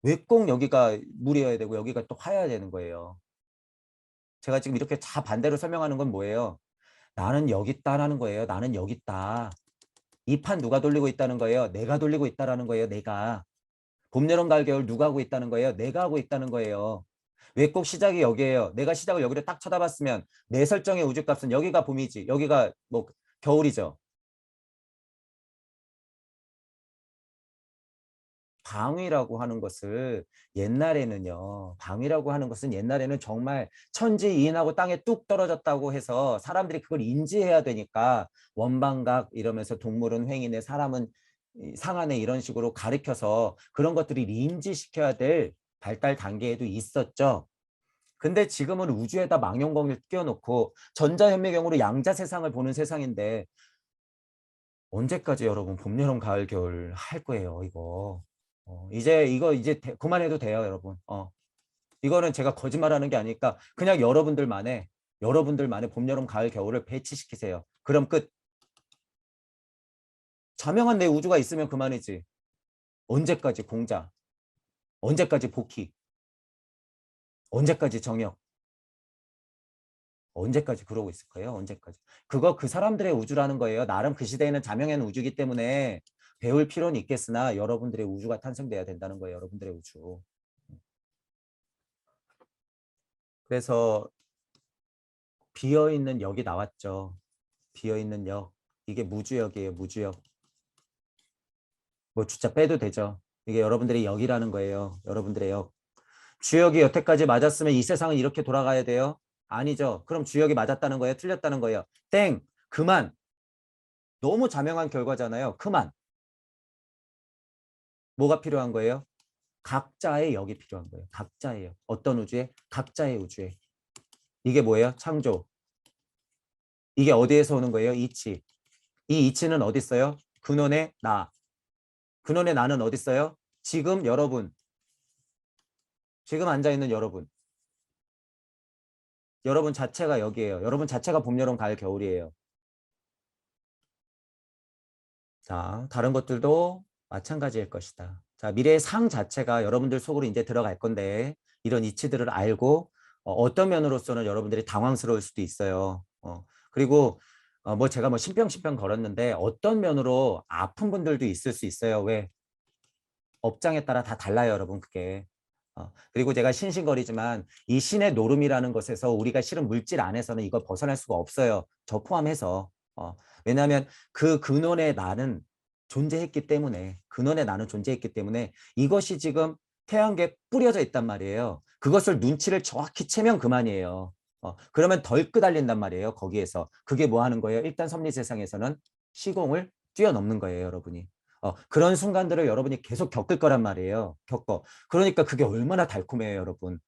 왜 꼭 여기가 물이어야 되고 여기가 또 화여야 되는 거예요. 제가 지금 이렇게 다 반대로 설명하는 건 뭐예요? 나는 여기 있다라는 거예요. 나는 여기 있다. 이 판 누가 돌리고 있다는 거예요? 내가 돌리고 있다라는 거예요. 내가. 봄, 여름, 가을, 겨울 누가 하고 있다는 거예요? 내가 하고 있다는 거예요. 왜 꼭 시작이 여기에요? 내가 시작을 여기를 딱 쳐다봤으면 내 설정의 우주값은 여기가 봄이지. 여기가 뭐 겨울이죠. 방위라고 하는 것을 옛날에는요. 방위라고 하는 것은 옛날에는 정말 천지이인하고 땅에 뚝 떨어졌다고 해서 사람들이 그걸 인지해야 되니까 원방각 이러면서 동물은 횡이네 사람은 상하네 이런 식으로 가르쳐서 그런 것들이 인지시켜야 될 발달 단계에도 있었죠. 근데 지금은 우주에다 망용공을 띄워놓고 전자현미경으로 양자 세상을 보는 세상인데 언제까지 여러분 봄, 여름, 가을, 겨울 할 거예요, 이거. 이제 이거 이제 그만해도 돼요, 여러분. 이거는 제가 거짓말하는 게 아니니까 그냥 여러분들만의 봄, 여름, 가을, 겨울을 배치시키세요. 그럼 끝. 자명한 내 우주가 있으면 그만이지. 언제까지 공자, 언제까지 복희, 언제까지 정역, 언제까지 그러고 있을 거예요? 언제까지? 그거 그 사람들의 우주라는 거예요. 나름 그 시대에는 자명한 우주이기 때문에 배울 필요는 있겠으나 여러분들의 우주가 탄생돼야 된다는 거예요. 여러분들의 우주. 그래서 비어있는 역이 나왔죠. 비어있는 역. 이게 무주역이에요. 무주역. 뭐 주자 빼도 되죠. 이게 여러분들의 역이라는 거예요. 여러분들의 역. 주역이 여태까지 맞았으면 이 세상은 이렇게 돌아가야 돼요? 아니죠. 그럼 주역이 맞았다는 거예요? 틀렸다는 거예요? 땡! 그만! 너무 자명한 결과잖아요. 그만! 뭐가 필요한 거예요? 각자의 역이 필요한 거예요. 각자의 역. 어떤 우주에? 각자의 우주에. 이게 뭐예요? 창조. 이게 어디에서 오는 거예요? 이치. 이 이치는 어디 있어요? 근원의 나. 근원의 나는 어디 있어요? 지금 여러분. 지금 앉아있는 여러분. 여러분 자체가 여기에요. 여러분 자체가 봄, 여름, 가을, 겨울이에요. 자, 다른 것들도 마찬가지일 것이다. 자, 미래의 상 자체가 여러분들 속으로 이제 들어갈 건데 이런 이치들을 알고 어떤 면으로서는 여러분들이 당황스러울 수도 있어요. 그리고 뭐 제가 뭐 신병 걸었는데 어떤 면으로 아픈 분들도 있을 수 있어요. 왜? 업장에 따라 다 달라요, 여러분, 그게. 그리고 제가 신신거리지만 이 신의 노름이라는 것에서 우리가 실은 물질 안에서는 이걸 벗어날 수가 없어요. 저 포함해서. 왜냐하면 그 근원의 나는 존재했기 때문에 근원의 나는 존재했기 때문에 이것이 지금 태양계에 뿌려져 있단 말이에요. 그것을 눈치를 정확히 채면 그만이에요. 그러면 덜 끄달린단 말이에요. 거기에서. 그게 뭐 하는 거예요? 일단 섭리세상에서는 시공을 뛰어넘는 거예요, 여러분이. 그런 순간들을 여러분이 계속 겪을 거란 말이에요. 겪어. 그러니까 그게 얼마나 달콤해요, 여러분.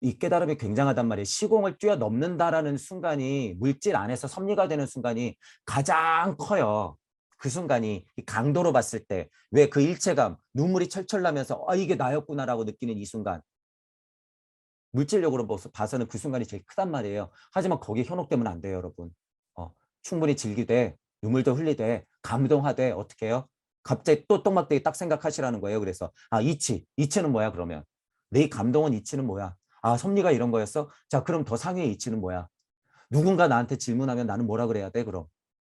이 깨달음이 굉장하단 말이에요. 시공을 뛰어넘는다라는 순간이 물질 안에서 섭리가 되는 순간이 가장 커요. 그 순간이 이 강도로 봤을 때 왜 그 일체감, 눈물이 철철 나면서 이게 나였구나라고 느끼는 이 순간. 물질력으로 봐서는 그 순간이 제일 크단 말이에요. 하지만 거기에 현혹되면 안 돼요, 여러분. 충분히 즐기되 눈물도 흘리되 감동하되 어떻게 해요? 갑자기 또 똥막대기 딱 생각하시라는 거예요. 그래서 이치는 뭐야 그러면? 내 감동은 이치는 뭐야? 섭리가 이런 거였어? 자, 그럼 더 상위의 이치는 뭐야? 누군가 나한테 질문하면 나는 뭐라 그래야 돼, 그럼?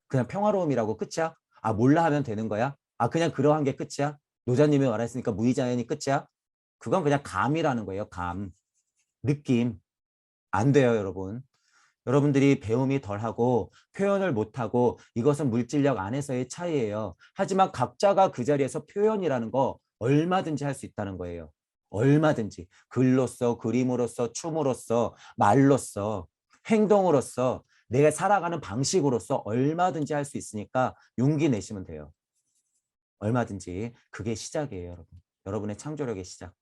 그냥 평화로움이라고 끝이야? 아, 몰라 하면 되는 거야? 아, 그냥 그러한 게 끝이야? 노자님이 말했으니까 무의자연이 끝이야? 그건 그냥 감이라는 거예요, 감. 느낌. 안 돼요, 여러분. 여러분들이 배움이 덜하고 표현을 못하고 이것은 물질력 안에서의 차이예요. 하지만 각자가 그 자리에서 표현이라는 거 얼마든지 할 수 있다는 거예요. 얼마든지. 글로써, 그림으로써, 춤으로써, 말로써, 행동으로써, 내가 살아가는 방식으로서 얼마든지 할 수 있으니까 용기 내시면 돼요. 얼마든지. 그게 시작이에요, 여러분. 여러분의 창조력의 시작.